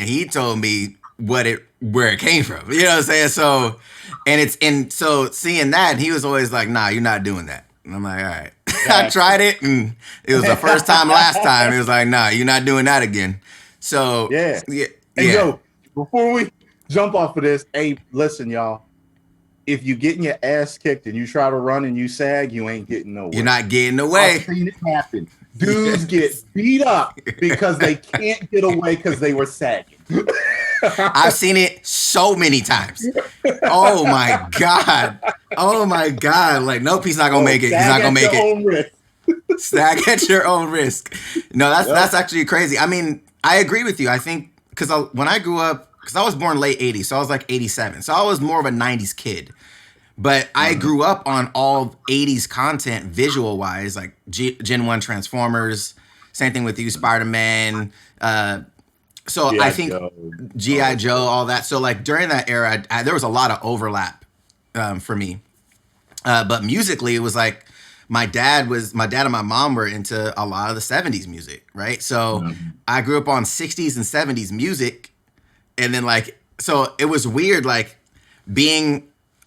[SPEAKER 1] he told me where it came from. You know what I'm saying? So seeing that, he was always like, nah, you're not doing that. And I'm like, all right. I tried it, and it was the first time last time. He was like, nah, you're not doing that again. So
[SPEAKER 2] yeah. Hey, yo, before we jump off of this, hey, listen, y'all. If you're getting your ass kicked and you try to run and you sag, you ain't getting nowhere.
[SPEAKER 1] You're not getting away.
[SPEAKER 2] I've seen it happen. Dudes get beat up because they can't get away because they were sagging.
[SPEAKER 1] I've seen it so many times. Oh my God. Like, nope, he's not gonna make it. He's not gonna make it. Sag at your own risk. No, that's actually crazy. I mean, I agree with you. I think because when I grew up, because I was born late 80s, so I was like 87. So I was more of a 90s kid. But I grew up on all 80s content visual wise, like Gen 1 Transformers, same thing with you, Spider-Man. So I think G.I. Joe, all that. So like during that era, there was a lot of overlap for me. But musically, it was like my dad and my mom were into a lot of the 70s music, right? So I grew up on 60s and 70s music. And then like, so it was weird, like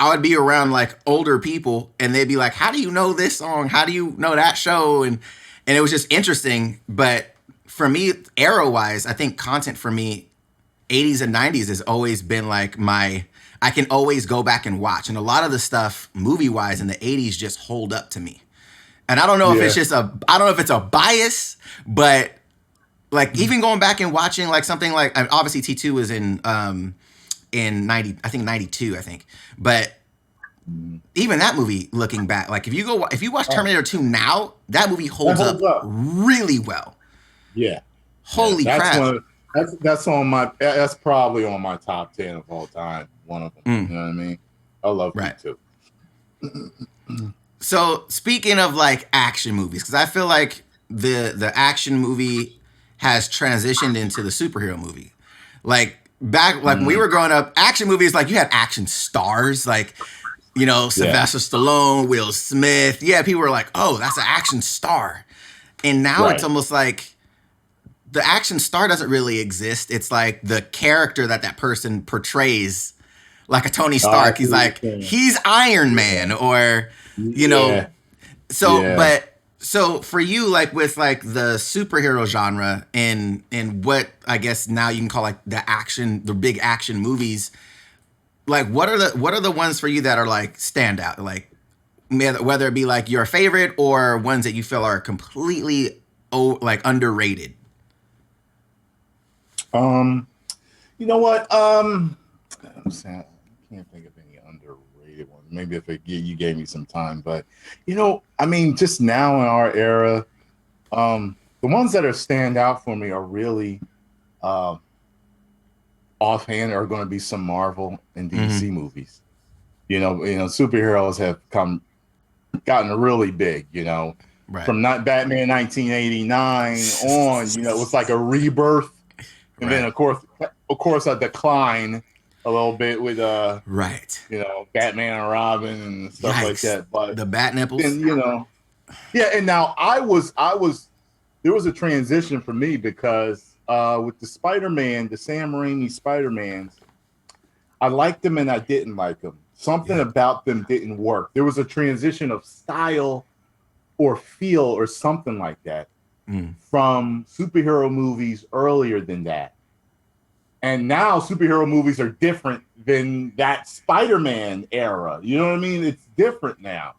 [SPEAKER 1] I would be around like older people and they'd be like, how do you know this song? How do you know that show? And it was just interesting. But for me, era wise, I think content for me, 80s and 90s has always been like I can always go back and watch. And a lot of the stuff movie wise in the 80s just hold up to me. And I don't know if it's just I don't know if it's a bias, but like even going back and watching like something like, obviously T2 was in 92, I think. But even that movie, looking back, like if you watch Terminator 2 now, that movie holds up really well.
[SPEAKER 2] Yeah.
[SPEAKER 1] Holy crap.
[SPEAKER 2] That's probably on my top 10 of all time. One of them. You know what I mean? I love T2.
[SPEAKER 1] So speaking of like action movies, because I feel like the action movie has transitioned into the superhero movie. Like back when we were growing up, action movies, like you had action stars, like, you know, Sylvester Stallone, Will Smith. Yeah, people were like, oh, that's an action star. And now it's almost like the action star doesn't really exist. It's like the character that person portrays, like a Tony Stark. He's like, he's Iron Man, or, you know. So for you, like with like the superhero genre and what I guess now you can call like the big action movies, like what are the ones for you that are like stand out, like whether it be like your favorite or ones that you feel are completely like underrated?
[SPEAKER 2] You know what? I'm saying I can't think of any underrated ones. Maybe if you gave me some time, but you know, I mean, just now in our era, the ones that are stand out for me are really offhand are going to be some Marvel and DC movies. You know, superheroes have gotten really big. You know, from Batman 1989 on. You know, it was like a rebirth. And then of course a decline a little bit with you know, Batman and Robin and stuff like that. But
[SPEAKER 1] the bat nipples.
[SPEAKER 2] And you know, and now I was there was a transition for me because with the Spider-Man, the Sam Raimi Spider-Mans, I liked them and I didn't like them. Something about them didn't work. There was a transition of style or feel or something like that from superhero movies earlier than that. And now superhero movies are different than that Spider-Man era. You know what I mean? It's different now.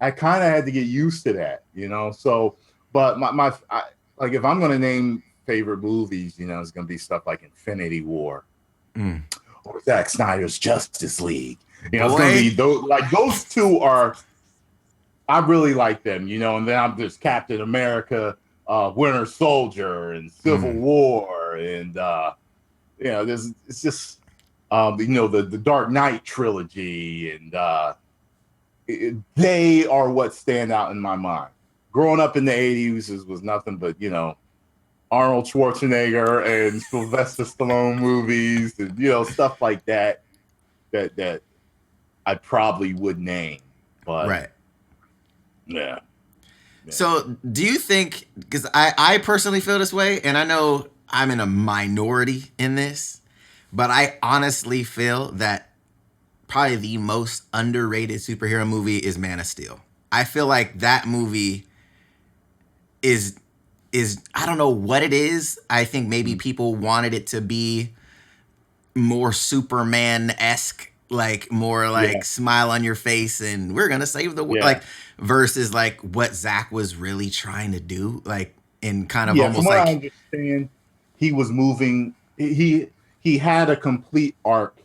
[SPEAKER 2] I kind of had to get used to that, you know? So, but like if I'm going to name favorite movies, you know, it's going to be stuff like Infinity War or Zack Snyder's Justice League. You know, it's going to be those two are, I really like them, you know, and then I'm just Captain America, Winter Soldier and Civil War and, you know, it's just, you know, the Dark Knight trilogy and they are what stand out in my mind. Growing up in the 80s was nothing but, you know, Arnold Schwarzenegger and Sylvester Stallone movies and, you know, stuff like that I probably would name. But yeah.
[SPEAKER 1] So do you think, because I personally feel this way, and I know I'm in a minority in this, but I honestly feel that probably the most underrated superhero movie is Man of Steel. I feel like that movie is I don't know what it is. I think maybe people wanted it to be more Superman-esque, like more like smile on your face and we're gonna save the world, like versus like what Zach was really trying to do, like in kind of almost
[SPEAKER 2] from what
[SPEAKER 1] like
[SPEAKER 2] I understand, he was moving. He had a complete arc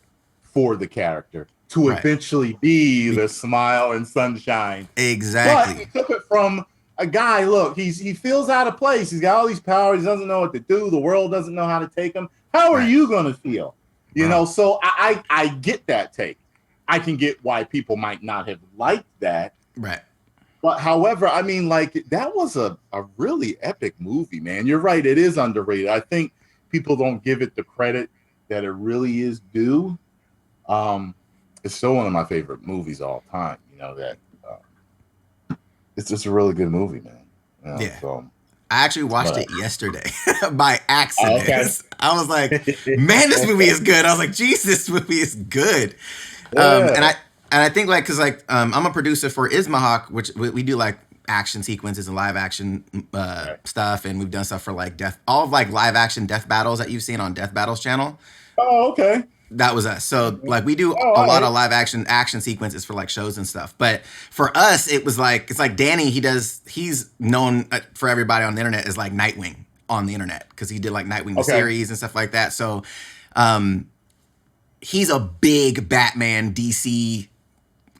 [SPEAKER 2] for the character to eventually be the smile and sunshine.
[SPEAKER 1] Exactly.
[SPEAKER 2] But he took it from a guy. Look, he feels out of place. He's got all these powers. He doesn't know what to do. The world doesn't know how to take him. How are you going to feel? You know. So I get that take. I can get why people might not have liked that.
[SPEAKER 1] Right.
[SPEAKER 2] But however, I mean, like that was a really epic movie, man. You're right. It is underrated. I think people don't give it the credit that it really is due. It's still one of my favorite movies all time. You know that it's just a really good movie, man. You know,
[SPEAKER 1] yeah.
[SPEAKER 2] So,
[SPEAKER 1] I actually watched it yesterday by accident. Okay. I was like, man, this movie is good. I was like, Jesus, this movie is good. And I think like, cause like, I'm a producer for Ismahawk, which we do like action sequences and live action stuff. And we've done stuff for like all of like live action death battles that you've seen on Death Battles channel.
[SPEAKER 2] Oh, okay.
[SPEAKER 1] That was us. So like we do a lot of live action sequences for like shows and stuff. But for us, it was like, it's like Danny, he's known for everybody on the internet as like Nightwing on the internet. Cause he did like Nightwing the series and stuff like that. So, he's a big Batman, DC,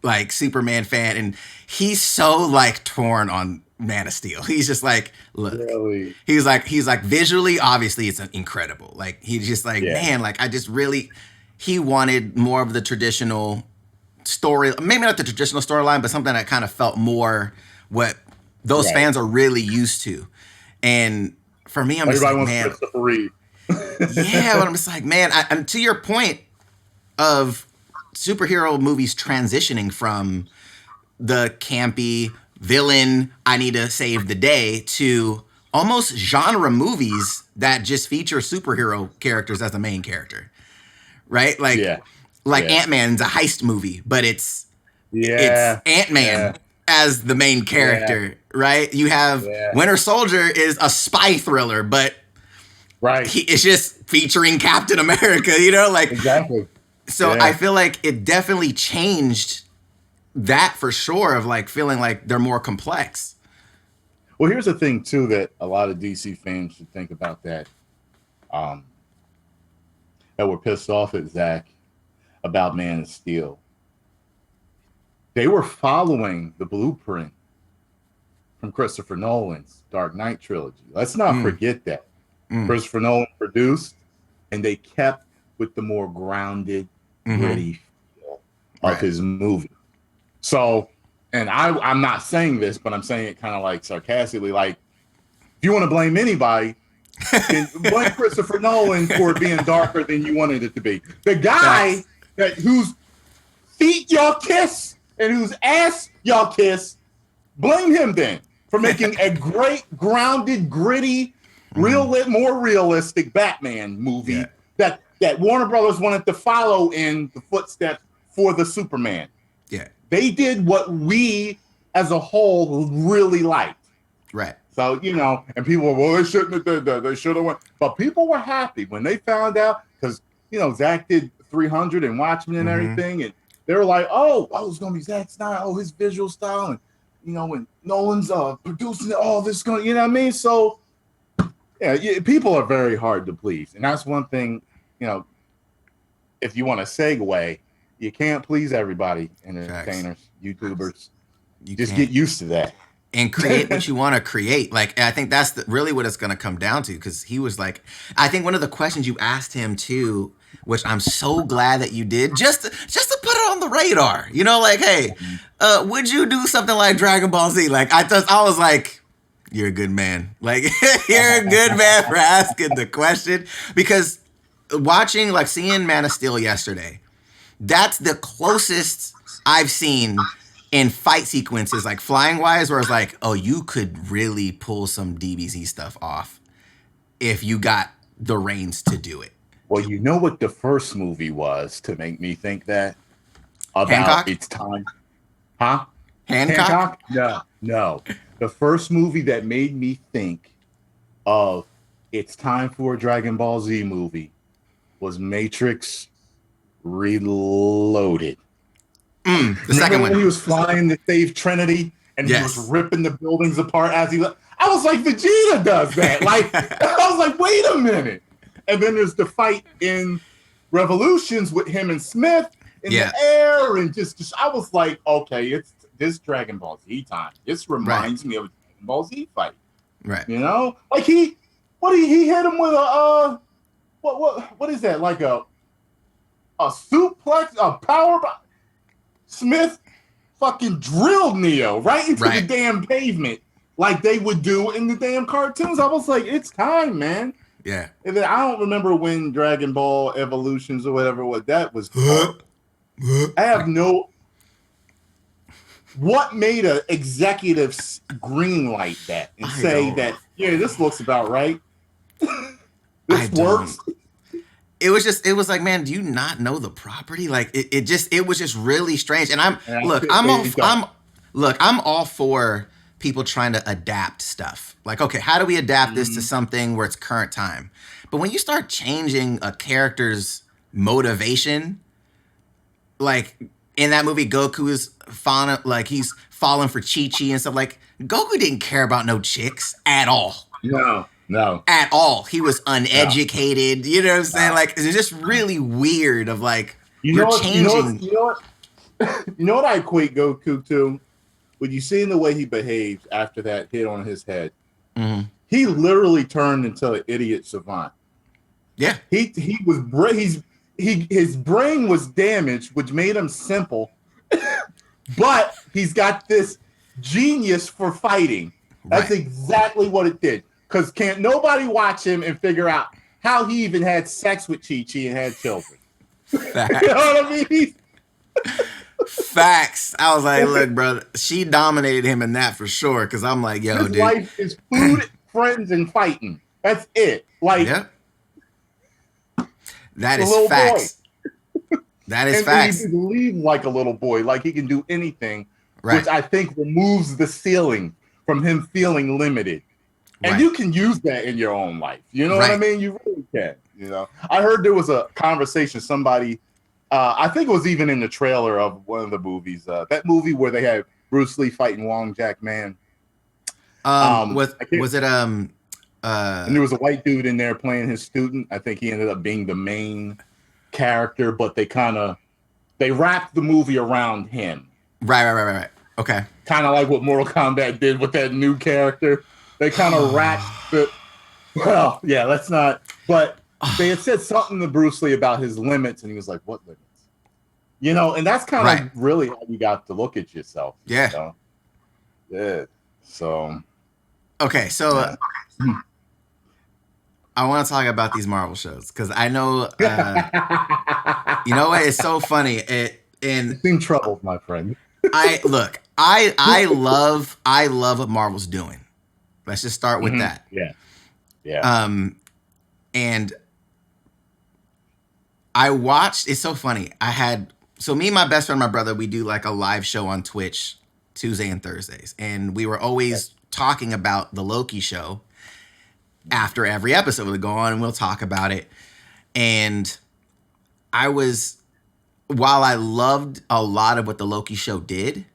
[SPEAKER 1] like Superman fan. And he's so like torn on Man of Steel. He's just like, look, really? he's like visually, obviously it's incredible. Like he's just like, man, like I just really, he wanted more of the traditional story, maybe not the traditional storyline, but something that kind of felt more what those fans are really used to. And for me, I'm just like, man, Christopher Reeve. Yeah, but I'm just like, man, I'm to your point of superhero movies transitioning from the campy villain, I need to save the day, to almost genre movies that just feature superhero characters as the main character. Right? Like Ant-Man's a heist movie, but it's Ant-Man as the main character, right? You have Winter Soldier is a spy thriller, but it's just featuring Captain America, you know? Like
[SPEAKER 2] exactly.
[SPEAKER 1] So I feel like it definitely changed that for sure, of like feeling like they're more complex.
[SPEAKER 2] Well, here's the thing too that a lot of DC fans should think about that. That were pissed off at Zach about Man of Steel. They were following the blueprint from Christopher Nolan's Dark Knight trilogy. Let's not forget that. Christopher Nolan produced, and they kept with the more grounded, gritty feel of his movie. So, and I'm not saying this, but I'm saying it kind of like sarcastically, like, if you want to blame anybody, blame Christopher Nolan for it being darker than you wanted it to be. The guy whose feet y'all kiss and whose ass y'all kiss, blame him then. for making a great, grounded, gritty, more realistic Batman movie that Warner Brothers wanted to follow in the footsteps for the Superman.
[SPEAKER 1] Yeah.
[SPEAKER 2] They did what we as a whole really liked.
[SPEAKER 1] Right.
[SPEAKER 2] So, and people were, well, they shouldn't have did that. They should have went. But people were happy when they found out because, Zack did 300 and Watchmen and everything. And they were like, oh, it's going to be Zack Snyder. Oh, his visual style. And, when Nolan's producing it, all this going, you know what I mean? So, yeah, people are very hard to please. And that's one thing, if you want to segue, you can't please everybody, entertainers, YouTubers. You just get used to that.
[SPEAKER 1] And create what you want to create. Like, I think that's really what it's going to come down to. Because he was like, I think one of the questions you asked him too, which I'm so glad that you did, just to put it on the radar. Like, hey, would you do something like Dragon Ball Z? Like, I was like, you're a good man. Like, you're a good man for asking the question. Because seeing Man of Steel yesterday, that's the closest I've seen in fight sequences, like flying wise, where it's like, oh, you could really pull some DBZ stuff off if you got the reins to do it.
[SPEAKER 2] Well, you know what the first movie was to make me think that about
[SPEAKER 1] Hancock?
[SPEAKER 2] It's time, huh?
[SPEAKER 1] Hancock?
[SPEAKER 2] No. The first movie that made me think of it's time for a Dragon Ball Z movie was Matrix Reloaded.
[SPEAKER 1] The second one.
[SPEAKER 2] When he was flying to save Trinity and he was ripping the buildings apart as he. I was like, Vegeta does that. Like, I was like, wait a minute. And then there's the fight in Revolutions with him and Smith in the air, and just I was like, okay, it's this Dragon Ball Z time. This reminds me of a Dragon Ball Z fight.
[SPEAKER 1] Right.
[SPEAKER 2] Like he hit him with a what is that? Like a suplex, a power. Smith fucking drilled Neo right into the damn pavement like they would do in the damn cartoons. I was like, it's time, man.
[SPEAKER 1] Yeah.
[SPEAKER 2] And then I don't remember when Dragon Ball Evolutions or whatever what that was. I have no. What made an executive green light that and say that, this looks about right. This works.
[SPEAKER 1] It was like, man, do you not know the property? Like it was just really strange. And I'm all for people trying to adapt stuff. Like, okay, how do we adapt this to something where it's current time? But when you start changing a character's motivation, like in that movie, Goku is he's falling for Chi-Chi and stuff. Like, Goku didn't care about no chicks at all.
[SPEAKER 2] No.
[SPEAKER 1] At all. He was uneducated. You know what I'm saying? Like, it's just really weird of like, changing.
[SPEAKER 2] You know what I equate Goku to? When you see the way he behaves after that hit on his head, he literally turned into an idiot savant.
[SPEAKER 1] Yeah.
[SPEAKER 2] His brain was damaged, which made him simple, but he's got this genius for fighting. That's exactly what it did. Because can't nobody watch him and figure out how he even had sex with Chi-Chi and had children.
[SPEAKER 1] Facts.
[SPEAKER 2] You know what I mean?
[SPEAKER 1] Facts. I was like, look, brother, she dominated him in that for sure. Because I'm like, yo,
[SPEAKER 2] his
[SPEAKER 1] dude.
[SPEAKER 2] life is food, friends, and fighting. That's it. Like,
[SPEAKER 1] that is facts. That is facts.
[SPEAKER 2] And he believe like a little boy, like he can do anything, which I think removes the ceiling from him feeling limited. And you can use that in your own life. You know what I mean? You really can. I heard there was a conversation, somebody, I think it was even in the trailer of one of the movies, that movie where they had Bruce Lee fighting Wong Jack Man.
[SPEAKER 1] Was it
[SPEAKER 2] and there was a white dude in there playing his student. I think he ended up being the main character, but they wrapped the movie around him.
[SPEAKER 1] Right. Okay.
[SPEAKER 2] Kind of like what Mortal Kombat did with that new character. They kind of wrapped the. Well, yeah, let's not. But they had said something to Bruce Lee about his limits, and he was like, "What limits?" And that's kind of really how you got to look at yourself.
[SPEAKER 1] Yeah.
[SPEAKER 2] Yeah. So.
[SPEAKER 1] Okay, so I want to talk about these Marvel shows because I know. You know what? It's so funny.
[SPEAKER 2] It's in trouble, my friend.
[SPEAKER 1] I I love what Marvel's doing. Let's just start with that.
[SPEAKER 2] Yeah.
[SPEAKER 1] And I watched. It's so funny. Me and my best friend, my brother, we do like a live show on Twitch Tuesday and Thursdays, and we were always talking about the Loki show after every episode. We'll go on and we'll talk about it. And while I loved a lot of what the Loki show did,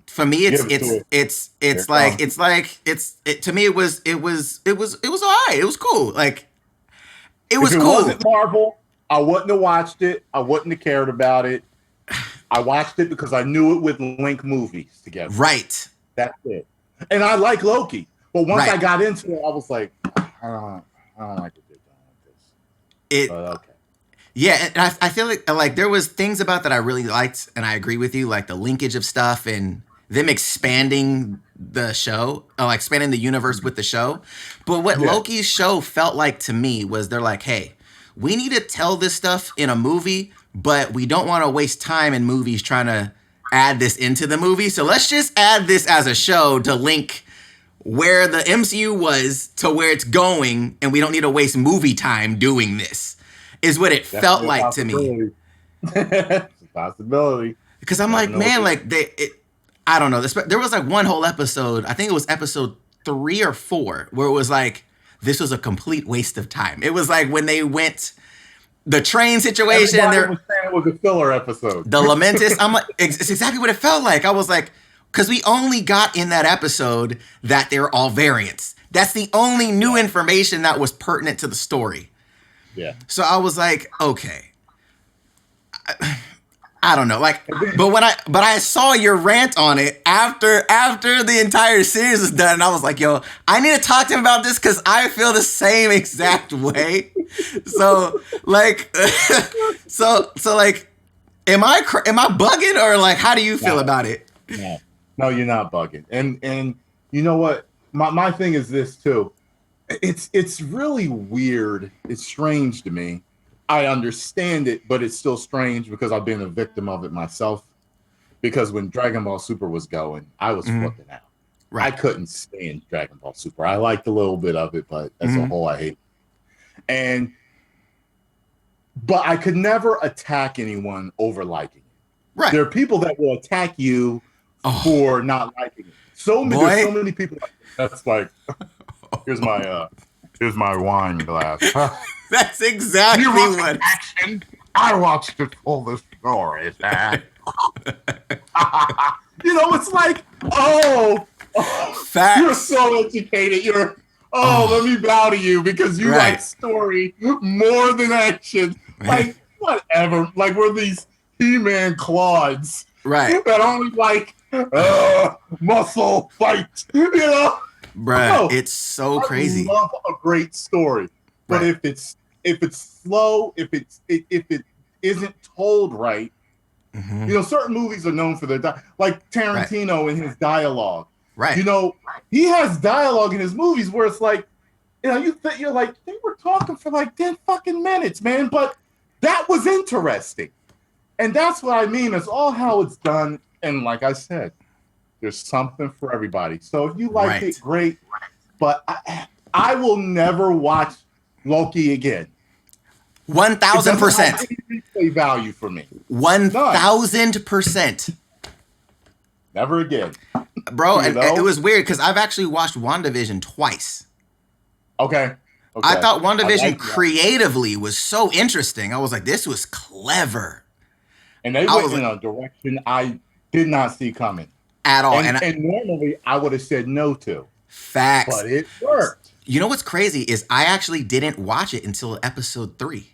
[SPEAKER 1] for me, to me it was all right. It was cool. Like it was
[SPEAKER 2] if it
[SPEAKER 1] cool.
[SPEAKER 2] wasn't Marvel, I wouldn't have watched it. I wouldn't have cared about it. I watched it because I knew it would link movies together.
[SPEAKER 1] Right.
[SPEAKER 2] That's it. And I like Loki, but once I got into it, I was like, I don't like what they're doing with this. But okay.
[SPEAKER 1] Yeah, and I feel like there was things about that I really liked, and I agree with you, like the linkage of stuff and them expanding the show, like expanding the universe with the show. But what Loki's show felt like to me was they're like, hey, we need to tell this stuff in a movie, but we don't want to waste time in movies trying to add this into the movie. So let's just add this as a show to link where the MCU was to where it's going, and we don't need to waste movie time doing this, is what it felt like to me.
[SPEAKER 2] It's a possibility.
[SPEAKER 1] Because I'm like, man, like I don't know. There was like one whole episode, I think it was episode 3 or 4, where it was like, this was a complete waste of time. It was like when they went, the train situation.
[SPEAKER 2] Everybody was saying it was a filler episode.
[SPEAKER 1] The Lamentus. I'm like, it's exactly what it felt like. I was like, because we only got in that episode that they're all variants. That's the only new information that was pertinent to the story.
[SPEAKER 2] Yeah.
[SPEAKER 1] So I was like, okay. I don't know, like, but I saw your rant on it after the entire series was done, and I was like, yo, I need to talk to him about this because I feel the same exact way. So like, so like, am I bugging, or like, how do you feel about it?
[SPEAKER 2] No, you're not bugging. And you know what? My thing is this too. It's really weird. It's strange to me. I understand it, but it's still strange because I've been a victim of it myself. Because when Dragon Ball Super was going, I was flipping out. Right. I couldn't stand Dragon Ball Super. I liked a little bit of it, but as a whole, I hate it. But I could never attack anyone over liking it.
[SPEAKER 1] Right.
[SPEAKER 2] There are people that will attack you for not liking it. There's so many people. That's like, here's my wine glass.
[SPEAKER 1] That's exactly what.
[SPEAKER 2] Action. I watched it all the stories. It's like,
[SPEAKER 1] facts.
[SPEAKER 2] You're so educated. Let me bow to you because you like story more than action. Like, whatever. Like, we're these He-Man clods.
[SPEAKER 1] Right.
[SPEAKER 2] That only like muscle fight.
[SPEAKER 1] Bruh, it's so crazy.
[SPEAKER 2] I love a great story. But if it's slow, if it isn't told right, certain movies are known for their like Tarantino and his dialogue.
[SPEAKER 1] Right.
[SPEAKER 2] He has dialogue in his movies where it's like, you're like, they were talking for like 10 fucking minutes, man. But that was interesting. And that's what I mean. It's all how it's done. And like I said, there's something for everybody. So if you like it, great. But I will never watch Loki again.
[SPEAKER 1] 1,000%.
[SPEAKER 2] Value for me.
[SPEAKER 1] 1,000%.
[SPEAKER 2] Never again.
[SPEAKER 1] Bro, and it was weird because I've actually watched WandaVision twice.
[SPEAKER 2] Okay.
[SPEAKER 1] I thought WandaVision creatively was so interesting. I was like, this was clever.
[SPEAKER 2] And they went in a direction I did not see coming.
[SPEAKER 1] At all.
[SPEAKER 2] And normally I would have said no to.
[SPEAKER 1] Facts.
[SPEAKER 2] But it worked.
[SPEAKER 1] You know what's crazy is I actually didn't watch it until episode 3.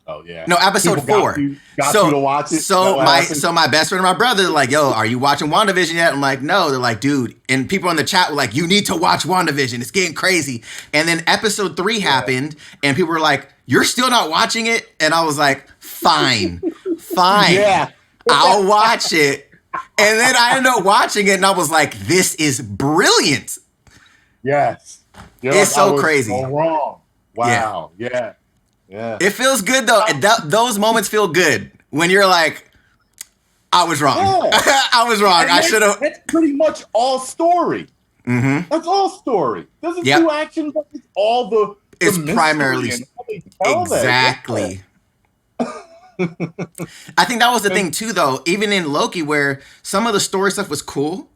[SPEAKER 2] Oh yeah.
[SPEAKER 1] No, episode 4.
[SPEAKER 2] Got you to watch it.
[SPEAKER 1] So my best friend and my brother are like, yo, are you watching WandaVision yet? I'm like, no. They're like, dude. And people in the chat were like, you need to watch WandaVision. It's getting crazy. And then episode 3 happened, and people were like, you're still not watching it? And I was like, fine.
[SPEAKER 2] Yeah.
[SPEAKER 1] I'll watch it. And then I ended up watching it, and I was like, this is brilliant.
[SPEAKER 2] Yes.
[SPEAKER 1] It's so crazy.
[SPEAKER 2] So wrong. Wow. Yeah. It
[SPEAKER 1] feels good though. Those moments feel good when you're like, I was wrong.
[SPEAKER 2] Yeah.
[SPEAKER 1] I was wrong. I should have.
[SPEAKER 2] That's pretty much all story.
[SPEAKER 1] Mm-hmm.
[SPEAKER 2] That's all story. Doesn't
[SPEAKER 1] Yep.
[SPEAKER 2] do action, but it's all the
[SPEAKER 1] It's
[SPEAKER 2] mystery
[SPEAKER 1] primarily
[SPEAKER 2] and how they tell
[SPEAKER 1] exactly. I think that was the thing too, though. Even in Loki, where some of the story stuff was cool,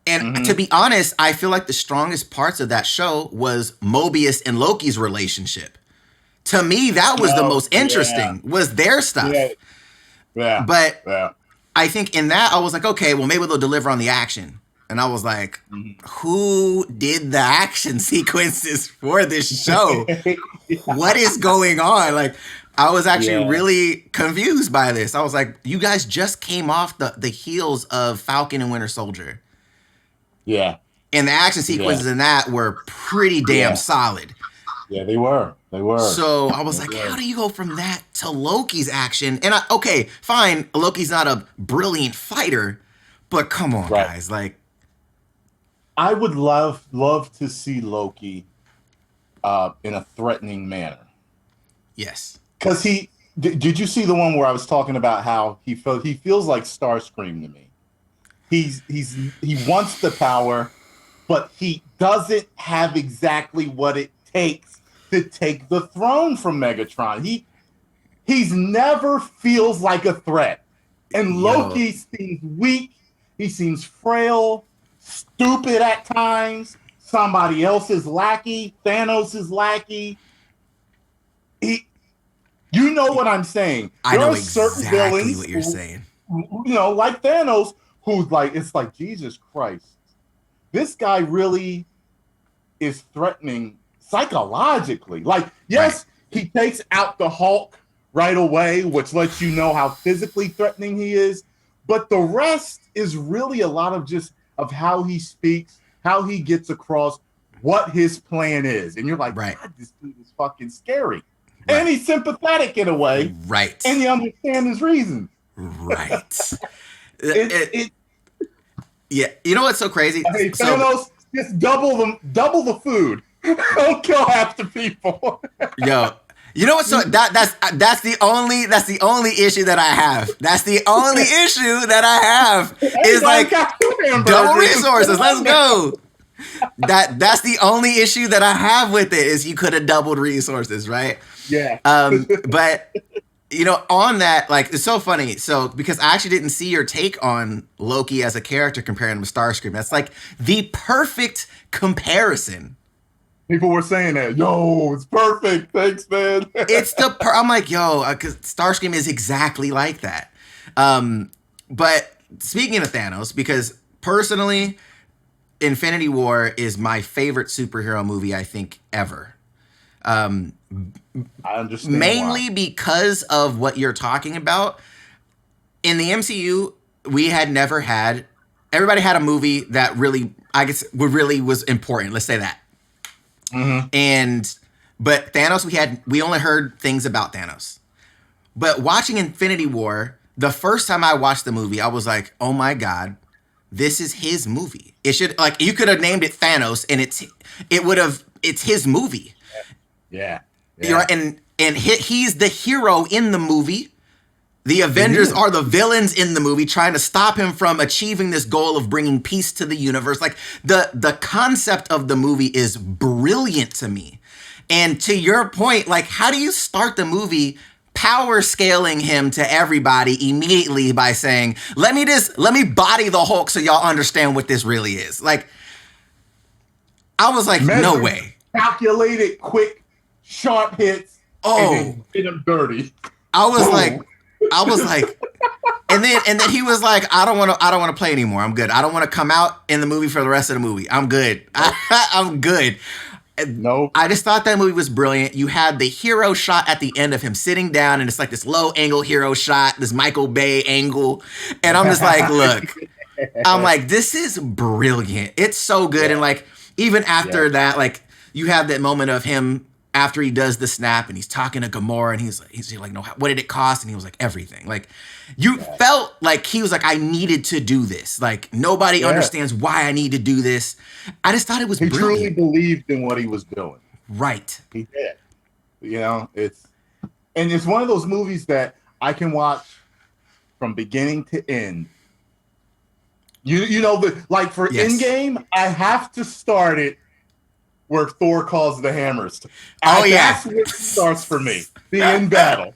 [SPEAKER 1] and to be honest, I feel like the strongest parts of that show was Mobius and Loki's relationship. To me, that was the most interesting. Was their stuff.
[SPEAKER 2] Yeah.
[SPEAKER 1] But I think in that I was like, okay, well maybe they'll deliver on the action. And I was like, who did the action sequences for this show? What is going on? Like, I was actually really confused by this. I was like, you guys just came off the heels of Falcon and Winter Soldier.
[SPEAKER 2] Yeah.
[SPEAKER 1] And the action sequences in that were pretty damn solid.
[SPEAKER 2] Yeah, they were.
[SPEAKER 1] So I was like, how do you go from that to Loki's action? And okay, fine, Loki's not a brilliant fighter, but come on, guys. Like,
[SPEAKER 2] I would love to see Loki in a threatening manner.
[SPEAKER 1] Yes.
[SPEAKER 2] Because did you see the one where I was talking about how he feels like Starscream to me? He wants the power, but he doesn't have exactly what it takes to take the throne from Megatron. He's never feels like a threat. And Loki seems weak. He seems frail, stupid at times. Somebody else's lackey. Thanos' lackey. You know what I'm saying.
[SPEAKER 1] I know exactly what you're saying.
[SPEAKER 2] You know, like Thanos, who's like, it's like, Jesus Christ. This guy really is threatening psychologically. Like, yes, he takes out the Hulk right away, which lets you know how physically threatening he is. But the rest is really a lot of just of how he speaks, how he gets across what his plan is. And you're like, God, this dude is fucking scary. And he's sympathetic in a way.
[SPEAKER 1] Right.
[SPEAKER 2] And you understand his reasons.
[SPEAKER 1] Right. Yeah. You know what's so crazy?
[SPEAKER 2] Hey, Thanos, just double the food. Don't kill half the people.
[SPEAKER 1] Yo. You know what? So that's the only issue that I have. That's the only issue that I have is like double resources. Let's go. That's the only issue that I have with it is you could have doubled resources, right?
[SPEAKER 2] Yeah.
[SPEAKER 1] But you know, on that, like, it's so funny. So because I actually didn't see your take on Loki as a character comparing him to Starscream. That's like the perfect comparison.
[SPEAKER 2] People were saying that, yo, it's perfect. Thanks, man.
[SPEAKER 1] I'm like, yo, because Starscream is exactly like that. But speaking of Thanos, because personally, Infinity War is my favorite superhero movie, I think, ever.
[SPEAKER 2] I understand.
[SPEAKER 1] Mainly because of what you're talking about. In the MCU, we had never had, everybody had a movie that really, I guess, really was important. Let's say that. But Thanos, we only heard things about Thanos. But watching Infinity War, the first time I watched the movie, I was like, oh my God, this is his movie. It should, like, you could have named it Thanos and it's his movie.
[SPEAKER 2] Yeah.
[SPEAKER 1] You're right, and he's the hero in the movie. The Avengers are the villains in the movie, trying to stop him from achieving this goal of bringing peace to the universe. Like, the concept of the movie is brilliant to me. And to your point, like, how do you start the movie power scaling him to everybody immediately by saying, let me body the Hulk so y'all understand what this really is? Like, I was like, no way.
[SPEAKER 2] Calculated, quick, sharp hits. And then hit him dirty.
[SPEAKER 1] I was like, and then he was like, I don't want to play anymore. I'm good. I don't want to come out in the movie for the rest of the movie. I'm good. I'm good.
[SPEAKER 2] No,
[SPEAKER 1] I just thought that movie was brilliant. You had the hero shot at the end of him sitting down, and it's like this low angle hero shot, this Michael Bay angle, and I'm just like, look, I'm like, this is brilliant. It's so good, and like even after that, like you have that moment of him. After he does the snap and he's talking to Gamora and he's like, no, what did it cost? And he was like, everything. Like, you felt like he was like, I needed to do this. Like, nobody understands why I need to do this. I just thought it was brilliant.
[SPEAKER 2] He truly believed in what he was doing.
[SPEAKER 1] Right.
[SPEAKER 2] He did. You know, it's one of those movies that I can watch from beginning to end. You know, like for Endgame, I have to start it where Thor calls the hammers. That's where it starts for me. The end battle.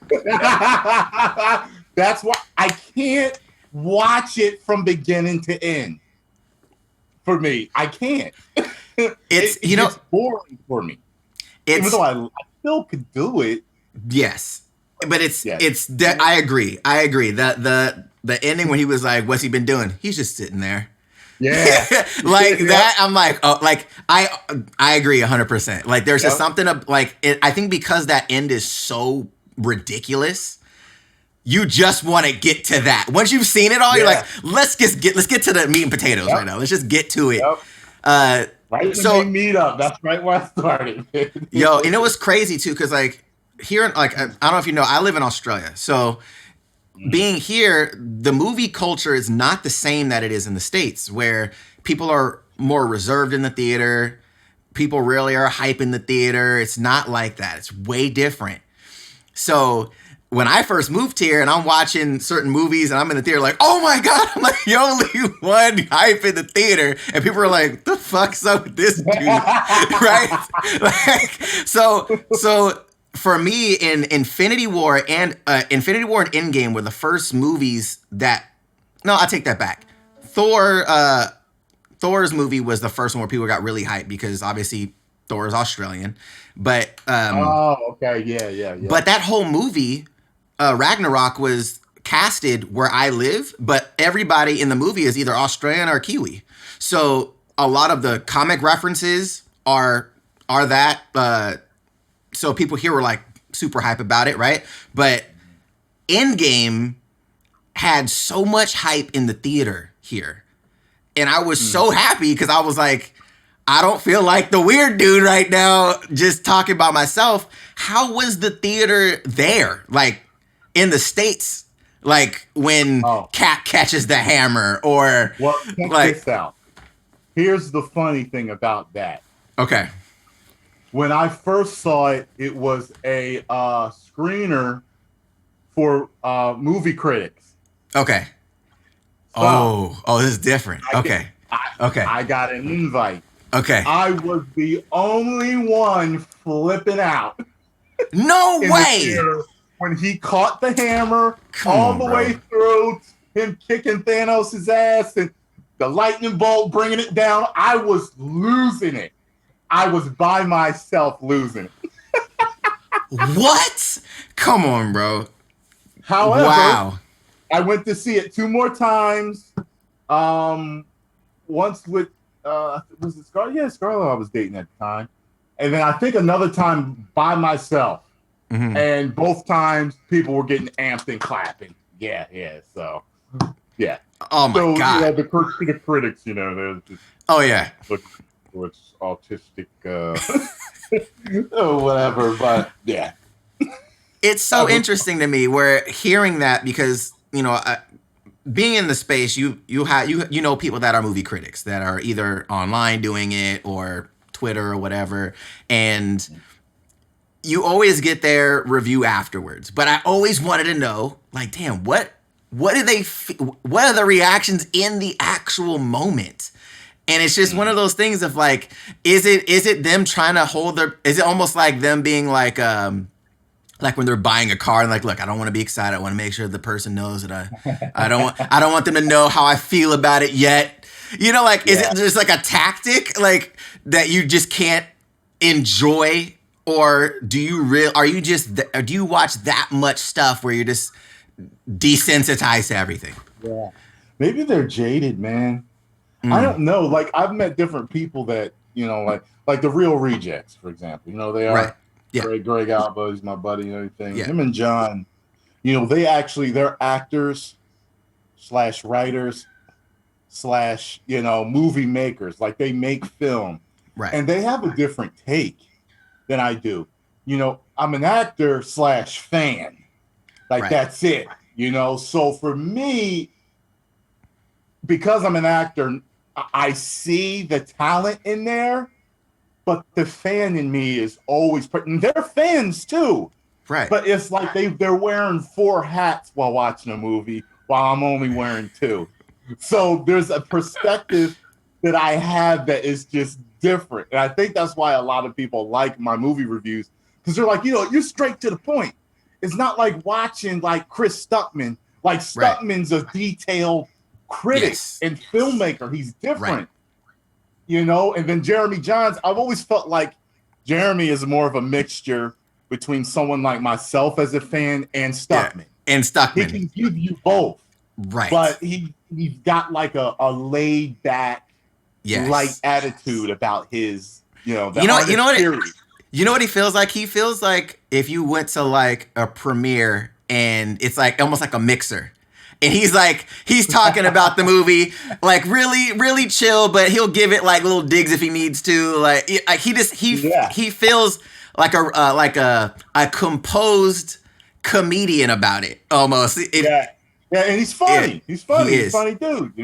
[SPEAKER 2] That's why I can't watch it from beginning to end. For me, I can't. It's boring for me. Even though I still could do it.
[SPEAKER 1] Yes. But I agree. The ending when he was like, what's he been doing? He's just sitting there.
[SPEAKER 2] Yeah.
[SPEAKER 1] Like that, I'm like, oh, like I agree 100%. Like there's just something of like I think because that end is so ridiculous, you just want to get to that. Once you've seen it all, you're like, let's get to the meat and potatoes right now. Let's just get to it.
[SPEAKER 2] Right when they meet up. That's right where I started.
[SPEAKER 1] Yo, and it was crazy too, because like here, like I don't know if you know, I live in Australia, so being here, the movie culture is not the same that it is in the States, where people are more reserved in the theater. People really are hype in the theater. It's not like that. It's way different. So when I first moved here and I'm watching certain movies and I'm in the theater like, oh my God, I'm like the only one hype in the theater. And people are like, what the fuck's up with this dude? Right? Like, so for me, in Infinity War and Endgame were the first movies that. No, I take that back. Thor's movie was the first one where people got really hyped because obviously Thor is Australian. But
[SPEAKER 2] okay, yeah.
[SPEAKER 1] But that whole movie, Ragnarok, was casted where I live, but everybody in the movie is either Australian or Kiwi. So a lot of the comic references are that. So people here were like super hype about it, right? But Endgame had so much hype in the theater here. And I was so happy because I was like, I don't feel like the weird dude right now just talking about myself. How was the theater there? Like in the States, like when Cap catches the hammer or
[SPEAKER 2] check this out. Here's the funny thing about that.
[SPEAKER 1] Okay.
[SPEAKER 2] When I first saw it, it was a screener for movie critics.
[SPEAKER 1] Okay. So, this is different. I
[SPEAKER 2] got an invite.
[SPEAKER 1] Okay.
[SPEAKER 2] I was the only one flipping out.
[SPEAKER 1] No way!
[SPEAKER 2] When he caught the hammer all the way through, him kicking Thanos' ass and the lightning bolt bringing it down, I was losing it. I was by myself losing it.
[SPEAKER 1] What? Come on, bro.
[SPEAKER 2] However,
[SPEAKER 1] wow.
[SPEAKER 2] I went to see it 2 more times. Once with was it Scarlett? Yeah, Scarlett I was dating at the time. And then I think another time by myself. Mm-hmm. And both times people were getting amped and clapping. Yeah. So yeah.
[SPEAKER 1] Oh my God.
[SPEAKER 2] You know, the critics, you know, they're just look for its autistic or whatever, but yeah.
[SPEAKER 1] It's so interesting to me where hearing that because, you know, being in the space, you know people that are movie critics that are either online doing it or Twitter or whatever, and you always get their review afterwards. But I always wanted to know, like, damn, what do they? What are the reactions in the actual moment? And it's just one of those things of like, is it them trying to hold their? Is it almost like them being like when they're buying a car and like, look, I don't want to be excited. I want to make sure the person knows that I don't want them to know how I feel about it yet. You know, like, is it just like a tactic like that you just can't enjoy, or do you do you watch that much stuff where you're just desensitized to everything?
[SPEAKER 2] Yeah, maybe they're jaded, man. I don't know. Like, I've met different people that, you know, like the Real Rejects, for examtle. You know, they are.
[SPEAKER 1] Right. Yeah.
[SPEAKER 2] Greg Alba, he's my buddy and everything.
[SPEAKER 1] Yeah.
[SPEAKER 2] Him and John, you know, they're actors / writers / you know, movie makers. Like, they make film.
[SPEAKER 1] Right.
[SPEAKER 2] And they have a different take than I do. You know, I'm an actor / fan. Like, that's it. You know, so for me, because I'm an actor, I see the talent in there. But the fan in me is always, and they're fans too.
[SPEAKER 1] Right.
[SPEAKER 2] But it's like they're wearing 4 hats while watching a movie, while I'm only wearing 2. So there's a perspective that I have that is just different. And I think that's why a lot of people like my movie reviews, because they're like, you're straight to the point. It's not like watching like Chris Stuckman. Like Stuckman's a detailed critic and filmmaker. He's different, and then Jeremy Jahns, I've always felt like Jeremy is more of a mixture between someone like myself as a fan and Stuckman.
[SPEAKER 1] And Stuckman.
[SPEAKER 2] He can give you both.
[SPEAKER 1] Right.
[SPEAKER 2] But he's got like a laid back, light attitude about his, You know what he feels like? He feels like if you went to like a premiere and it's like almost like a mixer. And he's talking about the movie, like really, really chill, but he'll give it like little digs if he needs to. Like he feels like a composed comedian about it almost. Yeah, and he's funny. He's funny. He's a funny dude,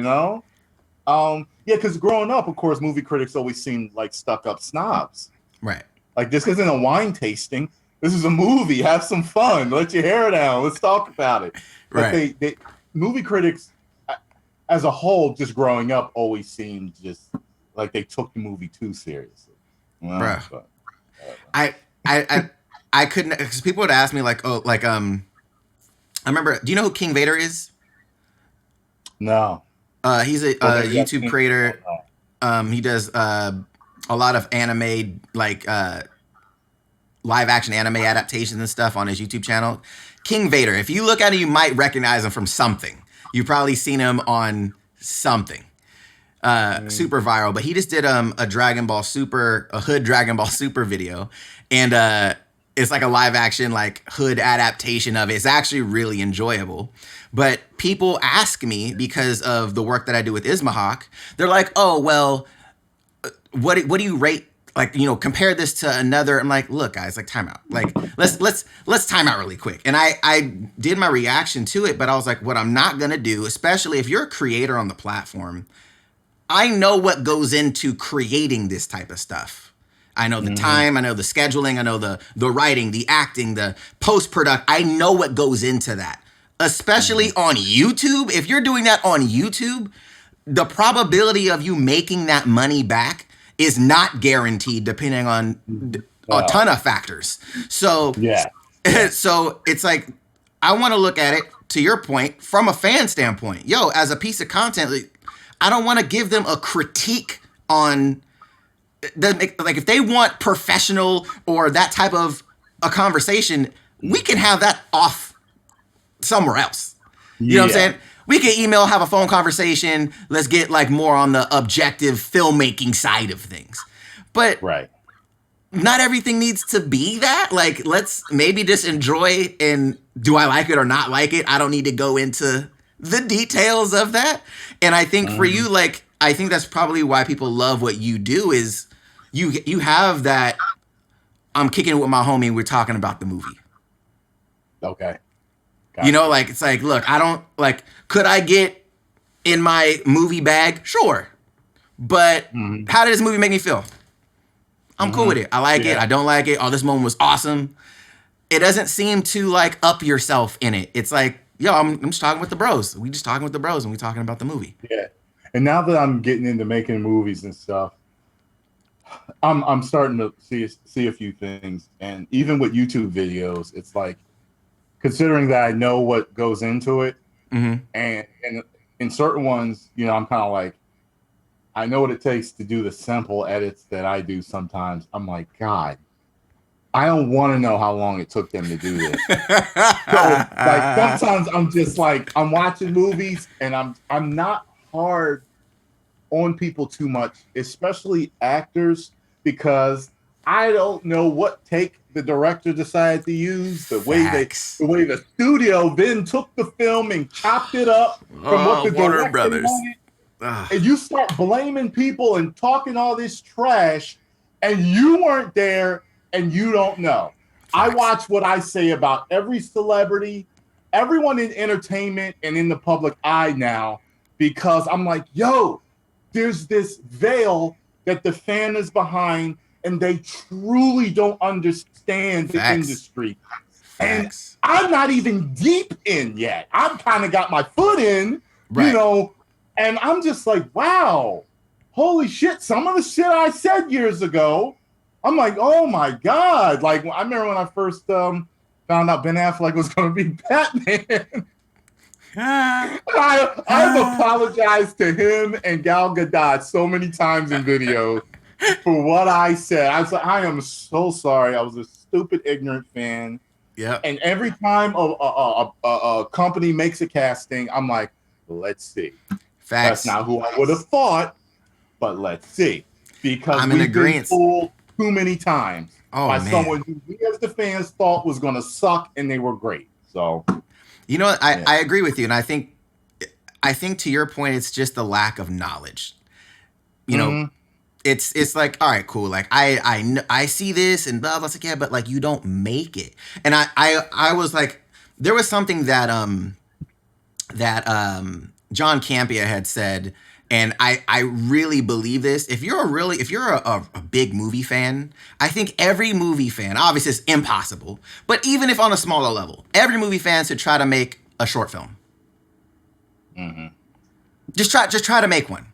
[SPEAKER 2] because growing up, of course, movie critics always seemed like stuck-up snobs.
[SPEAKER 1] Right.
[SPEAKER 2] Like, this isn't a wine tasting. This is a movie. Have some fun. Let your hair down. Let's talk about it. Right. But movie critics, as a whole, just growing up, always seemed just like they took the movie too seriously.
[SPEAKER 1] Bro. I couldn't, because people would ask me I remember, do you know who King Vader is?
[SPEAKER 2] No.
[SPEAKER 1] He's a YouTube creator. He does a lot of anime, like live action anime adaptations and stuff on his YouTube channel. King Vader, if you look at him, you might recognize him from something. You've probably seen him on something. Super viral, but he just did a Hood Dragon Ball Super video. And it's like a live action, like Hood adaptation of it. It's actually really enjoyable. But people ask me, because of the work that I do with Ismahawk, they're like, oh, well, what do you rate? Like, compare this to another. I'm like, look, guys, like, time out. Like, let's time out really quick. And I did my reaction to it, but I was like, what I'm not going to do, especially if you're a creator on the platform, I know what goes into creating this type of stuff. I know the time, I know the scheduling, I know the writing, the acting, the post-production. I know what goes into that. Especially on YouTube. If you're doing that on YouTube, the probability of you making that money back is not guaranteed, depending on a ton of factors. So, so it's like, I want to look at it, to your point, from a fan standpoint. As a piece of content, I don't want to give them a critique on... Like, if they want professional or that type of a conversation, we can have that off somewhere else. You know what I'm saying? We can email, have a phone conversation. Let's get like more on the objective filmmaking side of things. But not everything needs to be that. Like, let's maybe just enjoy, and do I like it or not like it? I don't need to go into the details of that. And I think for you, like, I think that's probably why people love what you do, is you have that, I'm kicking it with my homie, we're talking about the movie.
[SPEAKER 2] Okay.
[SPEAKER 1] Like, it's like, look, I don't, like, could I get in my movie bag? Sure. But how did this movie make me feel? I'm cool with it. I like it. I don't like it. Oh, this moment was awesome. It doesn't seem to, like, up yourself in it. It's like, I'm just talking with the bros. We just talking with the bros and we talking about the movie.
[SPEAKER 2] Yeah. And now that I'm getting into making movies and stuff, I'm starting to see a few things. And even with YouTube videos, it's like, considering that I know what goes into it, and in certain ones, I'm kind of like, I know what it takes to do the simple edits that I do sometimes. I'm like, God, I don't want to know how long it took them to do this. So, like, sometimes I'm just like, I'm watching movies and I'm not hard on people too much, especially actors, because I don't know what take the director decided to use, the way the studio then took the film and chopped it up from what the director wanted. And you start blaming people and talking all this trash, and you weren't there and you don't know. I watch what I say about every celebrity, everyone in entertainment and in the public eye now, because I'm like, there's this veil that the fan is behind, and they truly don't understand the industry. And
[SPEAKER 1] Facts.
[SPEAKER 2] I'm not even deep in yet. I've kind of got my foot in,
[SPEAKER 1] Right.
[SPEAKER 2] you know, and I'm just like, wow, holy shit. Some of the shit I said years ago, I'm like, oh my God. Like, I remember when I first found out Ben Affleck was going to be Batman. I've apologized to him and Gal Gadot so many times in videos for what I said. I was like, I am so sorry. I was a stupid, ignorant fan.
[SPEAKER 1] Yep.
[SPEAKER 2] And every time a company makes a casting, I'm like, let's see.
[SPEAKER 1] Facts.
[SPEAKER 2] That's not who I would have thought, but let's see. Because
[SPEAKER 1] I'm in
[SPEAKER 2] we've been
[SPEAKER 1] agreement.
[SPEAKER 2] fooled too many times by
[SPEAKER 1] man.
[SPEAKER 2] someone who we as the fans thought was going to suck, and they were great. So,
[SPEAKER 1] you know what? I agree with you, and I think to your point, it's just the lack of knowledge. You know, it's like, all right, cool. Like I see this and blah blah. Like, yeah, but like you don't make it. And I was like, there was something that John Campea had said, and I really believe this. If you're a big movie fan, I think every movie fan, obviously it's impossible, but even if on a smaller level, every movie fan should try to make a short film. Just try to make one.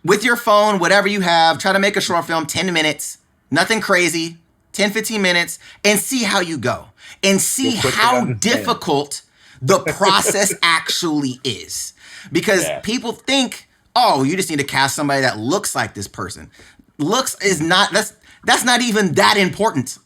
[SPEAKER 1] With your phone, whatever you have, try to make a short film, 10 minutes, nothing crazy, 10, 15 minutes, and see how you go. And see how difficult the process actually is. Because people think, oh, you just need to cast somebody that looks like this person. Looks is not, that's not even that important.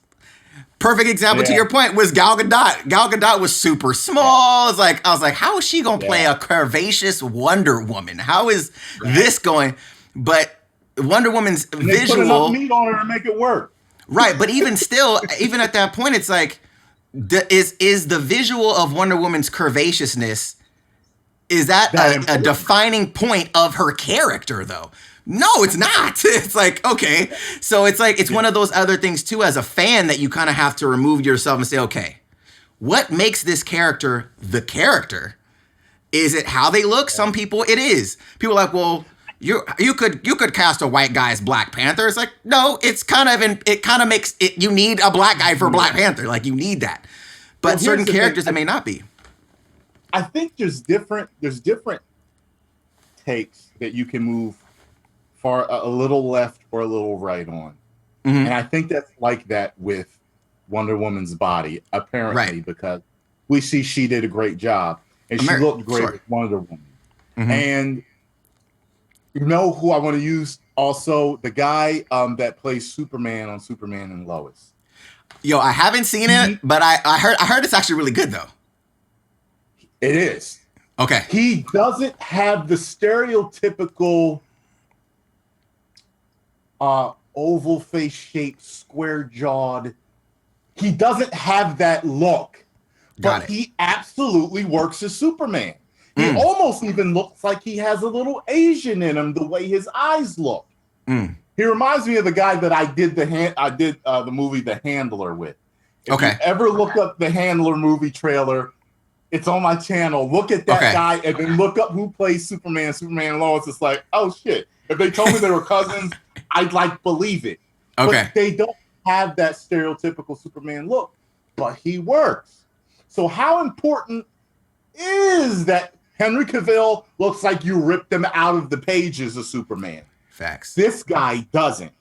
[SPEAKER 1] Perfect example to your point was Gal Gadot. Gal Gadot was super small. I was like, how is she gonna play a curvaceous Wonder Woman? How is this going? But Wonder Woman's visual,
[SPEAKER 2] put enough meat on her to make it work.
[SPEAKER 1] Right, but even still, even at that point, it's like, is the visual of Wonder Woman's curvaceousness, is that a defining point of her character though? No, it's not. It's like, okay. So it's like, it's one of those other things too, as a fan, that you kind of have to remove yourself and say, okay, what makes this character the character? Is it how they look? Some people it is. People are like, well, you could cast a white guy as Black Panther. It's like, no, it kind of makes it, you need a black guy for Black Panther. Like, you need that. But certain characters, it may not be.
[SPEAKER 2] I think there's different takes that you can move far a little left or a little right on. And I think that's like that with Wonder Woman's body, apparently, because we see she did a great job and she looked great with Wonder Woman. And you know who I want to use also? The guy that plays Superman on Superman and Lois.
[SPEAKER 1] Yo, I haven't seen it, but I heard it's actually really good though.
[SPEAKER 2] It is.
[SPEAKER 1] Okay.
[SPEAKER 2] He doesn't have the stereotypical oval face shaped, square jawed. He doesn't have that look, but he absolutely works as Superman. He almost even looks like he has a little Asian in him, the way his eyes look. He reminds me of the guy that I did the movie The Handler with. If you ever look up the Handler movie trailer, it's on my channel. Look at that guy and then look up who plays Superman and Lois. It's like, oh shit. If they told me they were cousins, I'd like believe it. But they don't have that stereotypical Superman look, but he works. So how important is that Henry Cavill looks like you ripped him out of the pages of Superman?
[SPEAKER 1] Facts.
[SPEAKER 2] This guy doesn't.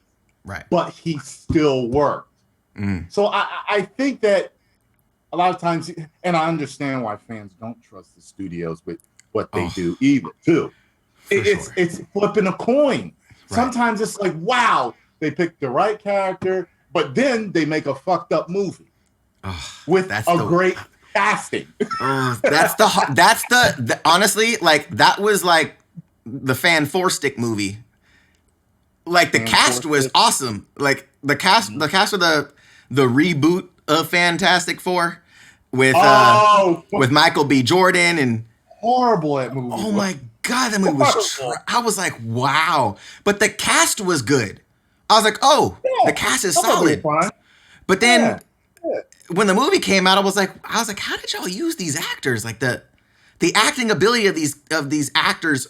[SPEAKER 1] Right.
[SPEAKER 2] But he still worked. So I think that a lot of times, and I understand why fans don't trust the studios with what they do either, too. It's flipping a coin. Right. Sometimes it's like, wow, they picked the right character, but then they make a fucked up movie with great casting.
[SPEAKER 1] That's the honestly, like, that was like the Fan Four Stick movie. Like, the cast was awesome. Like, the cast of the reboot of Fantastic Four with Michael B. Jordan and
[SPEAKER 2] horrible that movie.
[SPEAKER 1] Oh my God, that movie was I was like, wow. But the cast was good. I was like, oh, the cast is solid. But then when the movie came out, I was like, how did y'all use these actors? Like, the acting ability of these actors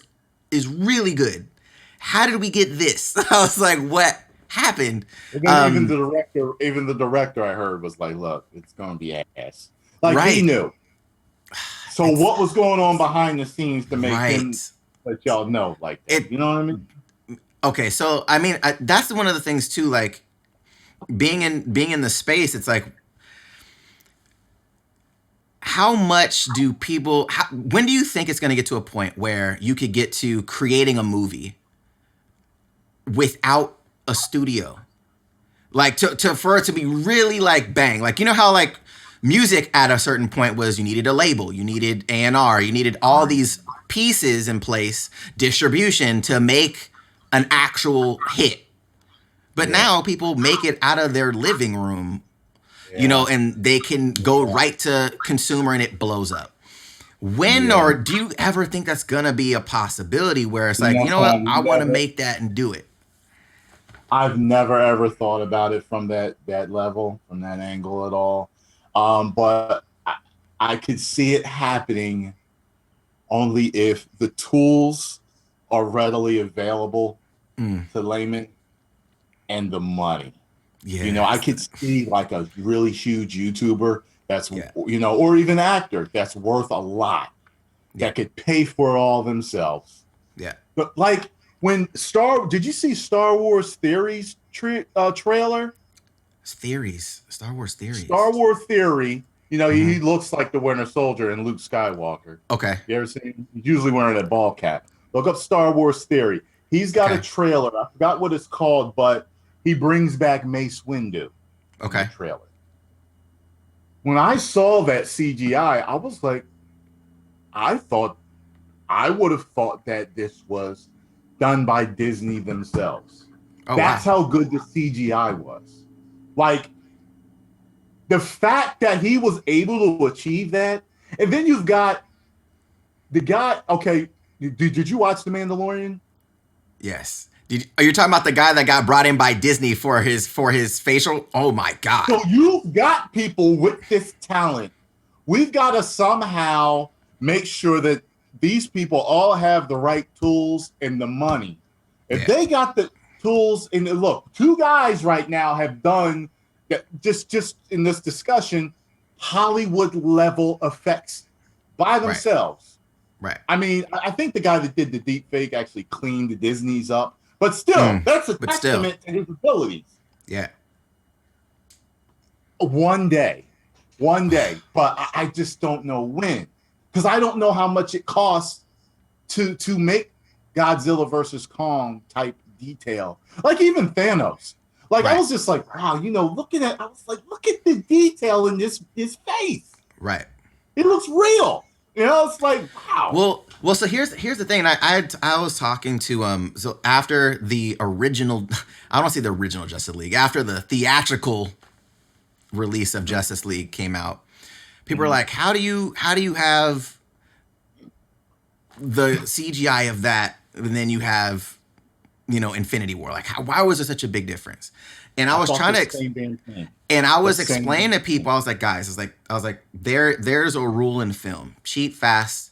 [SPEAKER 1] is really good. How did we get this? I was like, what happened.
[SPEAKER 2] And then even the director I heard was like, look, it's gonna be ass. Like he knew. So what was going on behind the scenes to make him let y'all know like that? You know what I mean?
[SPEAKER 1] Okay, so I mean that's one of the things too, like being in the space, it's like how much do people when do you think it's going to get to a point where you could get to creating a movie without a studio? Like for it to be really like bang. Like, you know how like music at a certain point was you needed a label, you needed A&R, you needed all these pieces in place, distribution to make an actual hit. But now people make it out of their living room, you know, and they can go right to consumer and it blows up. When or do you ever think that's gonna be a possibility where it's like, you know what, I want to make that and do it?
[SPEAKER 2] I've never ever thought about it from that level, from that angle at all. But I could see it happening only if the tools are readily available to laymen and the money. Yeah, you know, I could see like a really huge YouTuber that's you know, or even actor that's worth a lot that could pay for it all themselves. Yeah, but like when did you see Star Wars Theories trailer?
[SPEAKER 1] Star Wars Theories.
[SPEAKER 2] Star Wars Theory. You know, he looks like the Winter Soldier and Luke Skywalker.
[SPEAKER 1] Okay.
[SPEAKER 2] You ever seen him? He's usually wearing a ball cap. Look up Star Wars Theory. He's got a trailer. I forgot what it's called, but he brings back Mace Windu. Okay. In the trailer. When I saw that CGI, I was like, I would have thought that this was done by Disney themselves. Oh, that's how good the CGI was. Like, the fact that he was able to achieve that, and then you've got the guy. Okay, did you watch The Mandalorian?
[SPEAKER 1] Yes. Are you talking about the guy that got brought in by Disney for his facial? Oh my God!
[SPEAKER 2] So you've got people with this talent. We've got to somehow make sure that these people all have the right tools and the money. If they got the tools, and look, two guys right now have done just in this discussion Hollywood level effects by themselves. Right. I mean, I think the guy that did the deep fake actually cleaned the Disney's up. But still, that's a testament to his abilities. Yeah. One day. But I just don't know when. Because I don't know how much it costs to make Godzilla versus Kong type detail. Like even Thanos. Like I was just like, wow, you know, look at the detail in his face. Right. It looks real. You know, it's like, wow.
[SPEAKER 1] Well, so here's the thing. I was talking to so after the original, I don't say the original Justice League, after the theatrical release of Justice League came out, people are like, how do you have the CGI of that, and then you have, you know, Infinity War? Like, why was there such a big difference? And I was trying to, and I was explaining to people, I was like, guys, I was like, there's a rule in film: cheap, fast,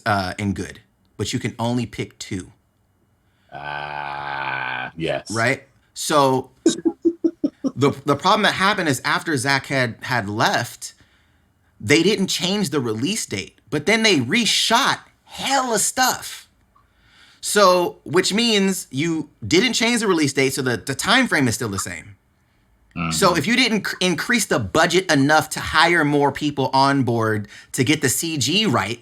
[SPEAKER 1] and good, but you can only pick two.
[SPEAKER 2] Yes.
[SPEAKER 1] Right. So the problem that happened is after Zach had left, they didn't change the release date, but then they reshot hella stuff. So, which means you didn't change the release date, so the time frame is still the same. Mm-hmm. So if you didn't increase the budget enough to hire more people on board to get the CG right,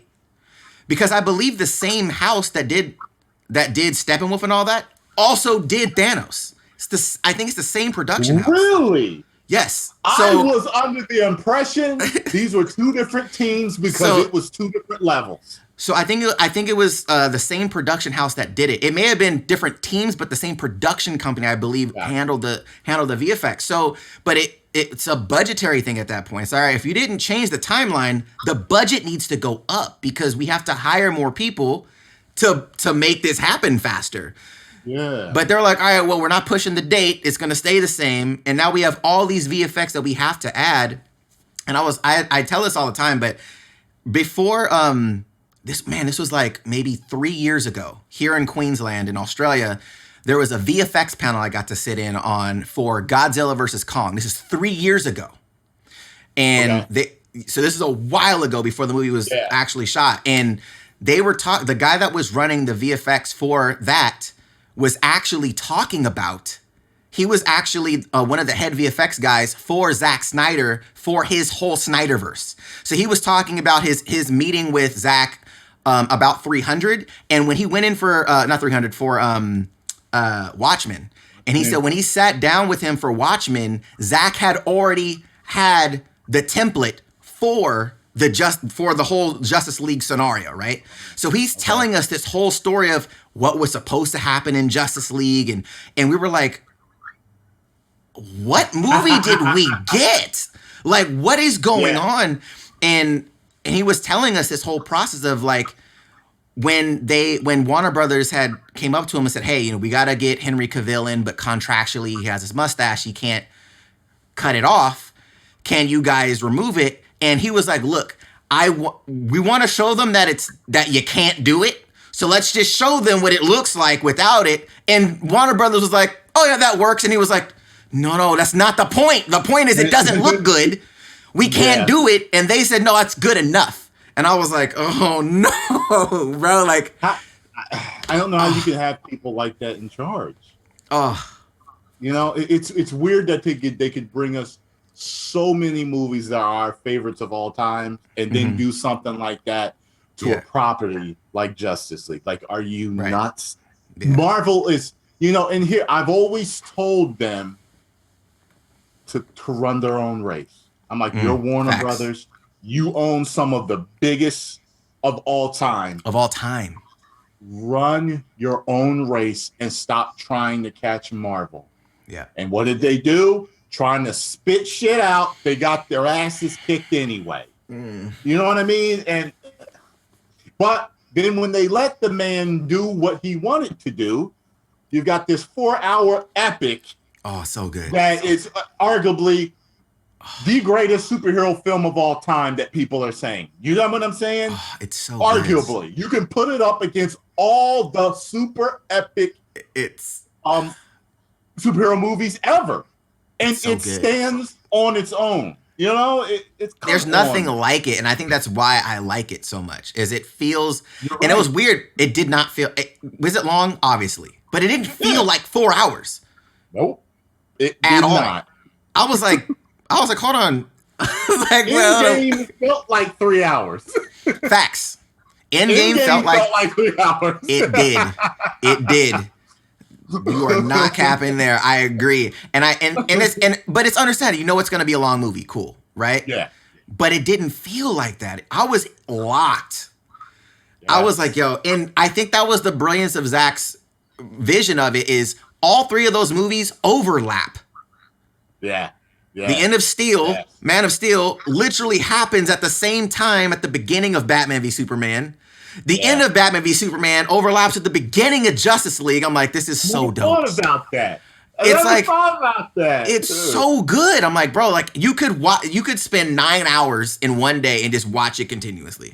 [SPEAKER 1] because I believe the same house that did Steppenwolf and all that also did Thanos. I think it's the same production house.
[SPEAKER 2] Really?
[SPEAKER 1] Yes.
[SPEAKER 2] I was under the impression these were two different teams because it was two different levels.
[SPEAKER 1] So I think it was the same production house that did it. It may have been different teams, but the same production company, I believe, handled the VFX. So, but it's a budgetary thing at that point. So, all right, if you didn't change the timeline, the budget needs to go up because we have to hire more people to make this happen faster. Yeah. But they're like, all right, well, we're not pushing the date. It's going to stay the same. And now we have all these VFX that we have to add. And I tell this all the time, but before this was like maybe 3 years ago here in Queensland in Australia, there was a VFX panel I got to sit in on for Godzilla versus Kong. This is 3 years ago. And so this is a while ago before the movie was actually shot. And they were the guy that was running the VFX for that was actually talking about, he was actually one of the head VFX guys for Zack Snyder for his whole SnyderVerse. So he was talking about his meeting with Zack about 300. And when he went in for, not 300, for Watchmen. And he said when he sat down with him for Watchmen, Zack had already had the template for the whole Justice League scenario, right? So he's telling us this whole story of what was supposed to happen in Justice League, and we were like, what movie did we get? Like, what is going on? And he was telling us this whole process of like, when Warner Brothers had came up to him and said, hey, we got to get Henry Cavill in, but contractually he has his mustache, he can't cut it off. Can you guys remove it? And he was like, look, we want to show them that you can't do it. So let's just show them what it looks like without it. And Warner Brothers was like, oh yeah, that works. And he was like, no, that's not the point. The point is it doesn't look good. We can't do it. And they said, no, that's good enough. And I was like, oh no, bro. Like,
[SPEAKER 4] I don't know how you can have people like that in charge.
[SPEAKER 1] Oh,
[SPEAKER 4] it's weird that they could bring us so many movies that are our favorites of all time and then do something like that to a property like Justice League. Like, are you nuts? Yeah. Marvel is, and here I've always told them to run their own race. I'm like, you're Warner Brothers. You own some of the biggest of all time.
[SPEAKER 1] Of all time.
[SPEAKER 4] Run your own race and stop trying to catch Marvel.
[SPEAKER 1] Yeah.
[SPEAKER 4] And what did they do? Trying to spit shit out. They got their asses kicked anyway. You know what I mean? But then when they let the man do what he wanted to do, you've got this 4-hour epic.
[SPEAKER 1] Oh, so good.
[SPEAKER 4] That is arguably the greatest superhero film of all time that people are saying. You know what I'm saying?
[SPEAKER 1] Oh, it's so
[SPEAKER 4] arguably. Good. You can put it up against all the super epic superhero movies ever. And so it stands on its own.
[SPEAKER 1] There's nothing like it, and I think that's why I like it so much. Is it feels, and it was weird. It did not feel. Was it long? Obviously, but it didn't feel like 4 hours.
[SPEAKER 4] Nope, it
[SPEAKER 1] at
[SPEAKER 4] did
[SPEAKER 1] all.
[SPEAKER 4] Not.
[SPEAKER 1] I was like, hold on. Like,
[SPEAKER 4] Endgame felt like 3 hours.
[SPEAKER 1] Facts. Endgame felt like
[SPEAKER 4] 3 hours.
[SPEAKER 1] It did. You are not capping there. I agree. But it's understandable. It's going to be a long movie. Cool. Right?
[SPEAKER 4] Yeah.
[SPEAKER 1] But it didn't feel like that. I was locked. Yes. I was like, yo, and I think that was the brilliance of Zach's vision of it is all three of those movies overlap.
[SPEAKER 4] Yeah.
[SPEAKER 1] The End of Steel, Man of Steel, literally happens at the same time at the beginning of Batman v Superman. The end of Batman v Superman overlaps with the beginning of Justice League. I'm like, this is so dope.
[SPEAKER 4] Thought about that.
[SPEAKER 1] It's so good. I'm like, bro, like you could spend 9 hours in one day and just watch it continuously.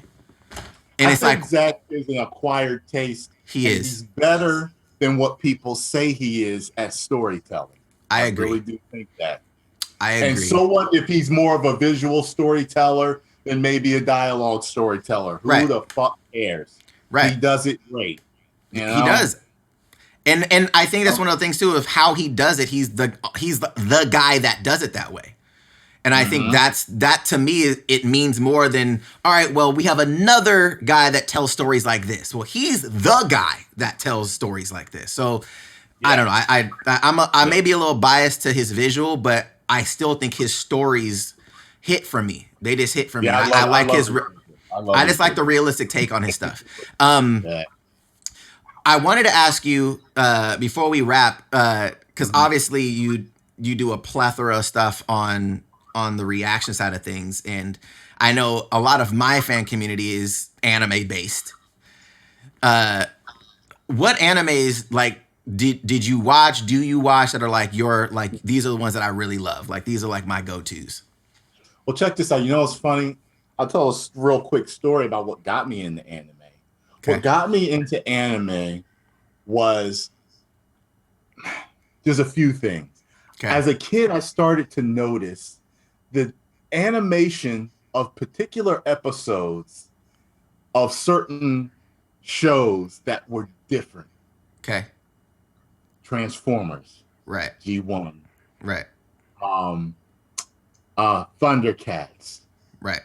[SPEAKER 1] And it's like
[SPEAKER 4] Zach is an acquired taste.
[SPEAKER 1] He's
[SPEAKER 4] better than what people say he is at storytelling.
[SPEAKER 1] I agree.
[SPEAKER 4] I really do think that.
[SPEAKER 1] I agree.
[SPEAKER 4] And so what if he's more of a visual storyteller than maybe a dialogue storyteller? Who the fuck cares?
[SPEAKER 1] Right.
[SPEAKER 4] He does it great.
[SPEAKER 1] He does. And I think that's one of the things too of how he does it. He's the guy that does it that way. And I think that to me it means more than, all right, well, we have another guy that tells stories like this. Well, he's the guy that tells stories like this. So I don't know. I may be a little biased to his visual, but I still think his stories hit for me. They just hit for me. I like his. I just like the realistic take on his stuff. I wanted to ask you before we wrap, because obviously you do a plethora of stuff on the reaction side of things, and I know a lot of my fan community is anime based. What animes like did you watch? Do you watch that are like these are the ones that I really love? Like these are like my go-tos.
[SPEAKER 4] Well, check this out. It's funny. I'll tell a real quick story about what got me into anime. Okay. What got me into anime was Just a few things.
[SPEAKER 1] Okay.
[SPEAKER 4] As a kid, I started to notice the animation of particular episodes of certain shows that were different.
[SPEAKER 1] Okay.
[SPEAKER 4] Transformers,
[SPEAKER 1] Right.
[SPEAKER 4] G1,
[SPEAKER 1] Right.
[SPEAKER 4] Thundercats.
[SPEAKER 1] Right.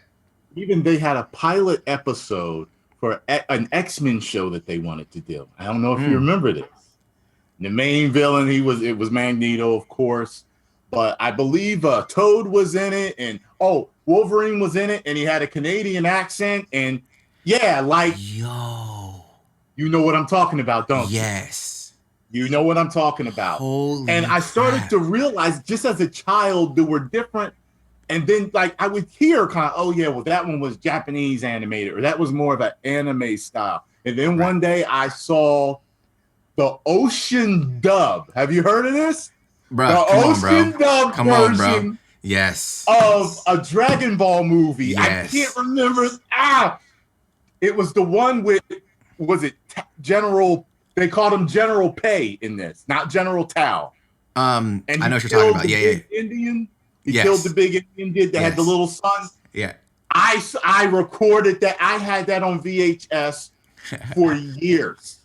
[SPEAKER 4] Even they had a pilot episode for an X-Men show that they wanted to do. I don't know if you remember this. The main villain, it was Magneto, of course, but I believe Toad was in it, and Wolverine was in it, and he had a Canadian accent, and yeah, like
[SPEAKER 1] yo,
[SPEAKER 4] you know what I'm talking about, don't you?
[SPEAKER 1] Yes.
[SPEAKER 4] You know what I'm talking about.
[SPEAKER 1] Holy
[SPEAKER 4] and I started
[SPEAKER 1] crap.
[SPEAKER 4] to realize, just as a child, there were different. And then, like, I would hear kind of, oh, yeah, well, that one was Japanese animated, or that was more of an anime style. And then one day I saw the Ocean dub. Have you heard of this?
[SPEAKER 1] Bro,
[SPEAKER 4] The Ocean dub version
[SPEAKER 1] Yes.
[SPEAKER 4] of a Dragon Ball movie.
[SPEAKER 1] Yes.
[SPEAKER 4] I can't remember. It was the one with, was it General, they called him General Pei in this, not General Tao.
[SPEAKER 1] And I know what you're talking about. Yeah.
[SPEAKER 4] Indian. He killed the big Indian that had the little son.
[SPEAKER 1] Yeah.
[SPEAKER 4] I recorded that. I had that on VHS for years.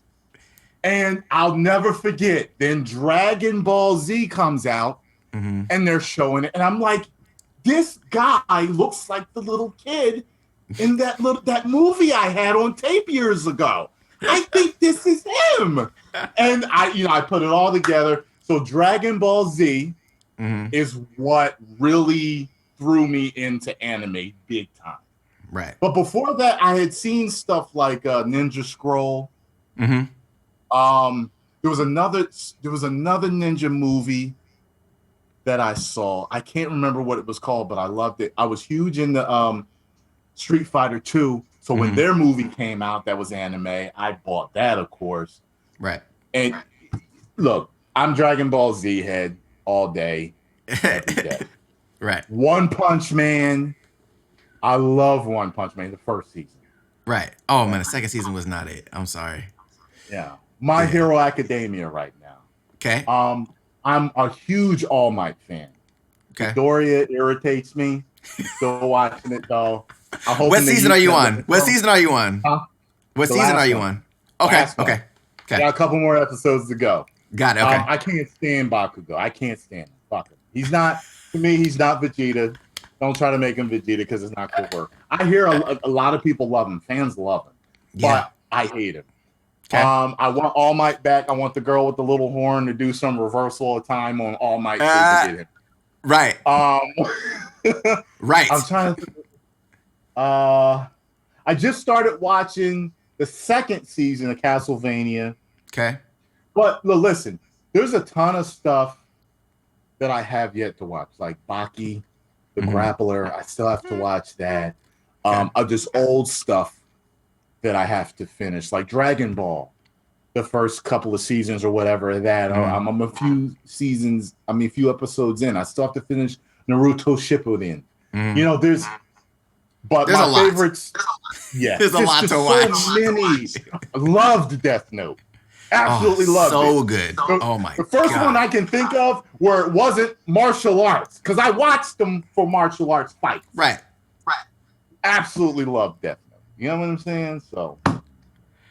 [SPEAKER 4] And I'll never forget. Then Dragon Ball Z comes out and they're showing it. And I'm like, this guy looks like the little kid in that movie I had on tape years ago. I think this is him. And I put it all together. So Dragon Ball Z is what really threw me into anime big time.
[SPEAKER 1] Right.
[SPEAKER 4] But before that, I had seen stuff like Ninja Scroll. There was another ninja movie that I saw. I can't remember what it was called, but I loved it. I was huge into Street Fighter 2. So when their movie came out, that was anime. I bought that, of course.
[SPEAKER 1] Right.
[SPEAKER 4] And look, I'm Dragon Ball Z head all day, every day.
[SPEAKER 1] Right.
[SPEAKER 4] One Punch Man. I love One Punch Man, the first season.
[SPEAKER 1] Right. Oh, man, the second season was not it. I'm sorry.
[SPEAKER 4] Yeah. My Hero Academia right now.
[SPEAKER 1] Okay.
[SPEAKER 4] I'm a huge All Might fan.
[SPEAKER 1] Okay.
[SPEAKER 4] Doria irritates me. I'm still watching it, though.
[SPEAKER 1] What season are you on? What season are you on?
[SPEAKER 4] Huh?
[SPEAKER 1] What season are you on? Okay. Okay.
[SPEAKER 4] Got a couple more episodes to go.
[SPEAKER 1] Got it. Okay.
[SPEAKER 4] I can't stand Bakugo. I can't stand him. Fuck him. He's not, to me, he's not Vegeta. Don't try to make him Vegeta because it's not good work. I hear a lot of people love him. Fans love him. But I hate him. Okay. I want All Might back. I want the girl with the little horn to do some reversal of time on All Might.
[SPEAKER 1] Right. Right.
[SPEAKER 4] I'm trying to I just started watching the second season of Castlevania.
[SPEAKER 1] Okay.
[SPEAKER 4] But listen, there's a ton of stuff that I have yet to watch, like Baki, the Grappler. I still have to watch that. Of just old stuff that I have to finish, like Dragon Ball, the first couple of seasons or whatever of that. I'm a few episodes in. I still have to finish Naruto Shippuden. You know, there's my favorites. Yeah,
[SPEAKER 1] there's a lot to watch.
[SPEAKER 4] So many. Loved Death Note. Absolutely loved it.
[SPEAKER 1] So good. Oh my god.
[SPEAKER 4] The first one I can think of where it wasn't martial arts, because I watched them for martial arts fights.
[SPEAKER 1] Right.
[SPEAKER 4] Absolutely loved Death Note. You know what I'm saying? So,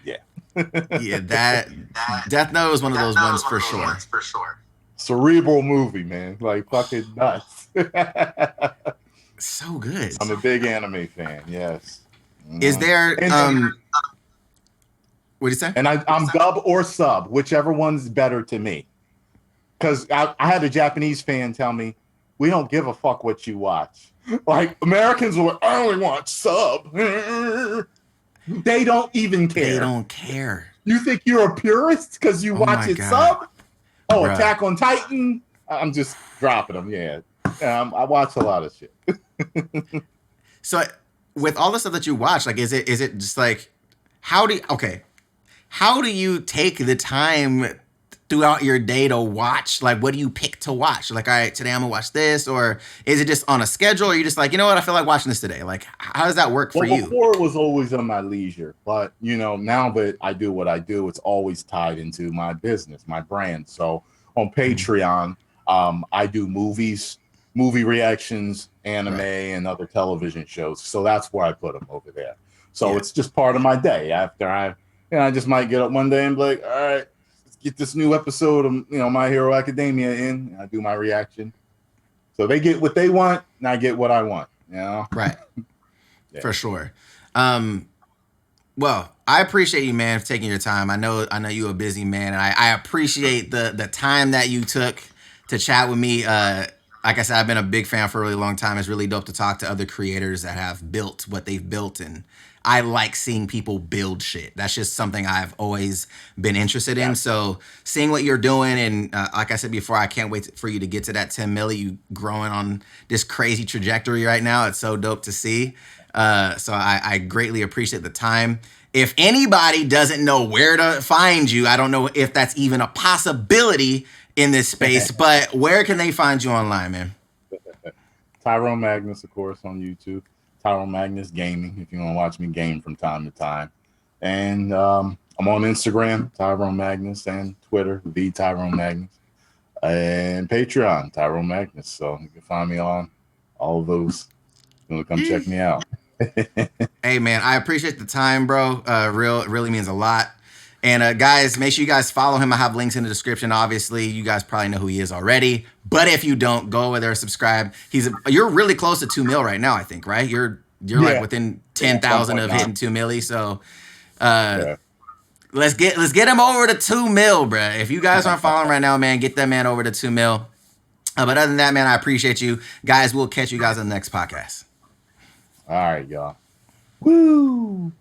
[SPEAKER 4] yeah.
[SPEAKER 1] Yeah, that Death Note is one of those ones for sure.
[SPEAKER 4] Cerebral movie, man. Like fucking nuts.
[SPEAKER 1] So good.
[SPEAKER 4] I'm a big anime fan. Yes.
[SPEAKER 1] Is there what do you say?
[SPEAKER 4] And I'm dub or sub, whichever one's better to me. Because I had a Japanese fan tell me, we don't give a fuck what you watch. Like Americans will, I only watch sub. They don't even care.
[SPEAKER 1] They don't care.
[SPEAKER 4] You think you're a purist because you watch it sub? Oh, bruh. Attack on Titan. I'm just dropping them. Yeah. I watch a lot of shit.
[SPEAKER 1] So with all the stuff that you watch, like, is it just like, how do you take the time throughout your day to watch? Like, what do you pick to watch? Like, all right, today I'm gonna watch this, or is it just on a schedule? Or are you just like, you know what, I feel like watching this today? Like, how does that work for you?
[SPEAKER 4] Before it was always on my leisure, but you know, now that I do what I do, it's always tied into my business, my brand. So on Patreon, I do movie reactions, anime, and other television shows. So that's where I put them over there. So it's just part of my day. After I just might get up one day and be like, all right, let's get this new episode of My Hero Academia in. And I do my reaction. So they get what they want, and I get what I want.
[SPEAKER 1] Right. For sure. Well, I appreciate you, man, for taking your time. I know you're a busy man, and I appreciate the time that you took to chat with me. Like I said, I've been a big fan for a really long time. It's really dope to talk to other creators that have built what they've built, and I like seeing people build shit. That's just something I've always been interested in. So seeing what you're doing, and like I said before, I can't wait for you to get to that 10 milli. You growing on this crazy trajectory right now. It's so dope to see. So I greatly appreciate the time. If anybody doesn't know where to find you, I don't know if that's even a possibility in this space, but where can they find you online, man?
[SPEAKER 4] Tyrone Magnus, of course, on YouTube. Tyrone Magnus Gaming, if you want to watch me game from time to time. And I'm on Instagram, Tyrone Magnus, and Twitter, the Tyrone Magnus, and Patreon, Tyrone Magnus. So you can find me on all of those. You want to come check me out.
[SPEAKER 1] Hey, man, I appreciate the time, bro. Really means a lot. And guys, make sure you guys follow him. I have links in the description. Obviously, you guys probably know who he is already. But if you don't, go over there, subscribe. You're really close to 2 mil right now, I think, right? You're like within 10,000 of hitting 2 milli. So let's get him over to 2 mil, bro. If you guys aren't following right now, man, get that man over to 2 mil. But other than that, man, I appreciate you guys. We'll catch you guys on the next podcast.
[SPEAKER 4] All right, y'all. Woo!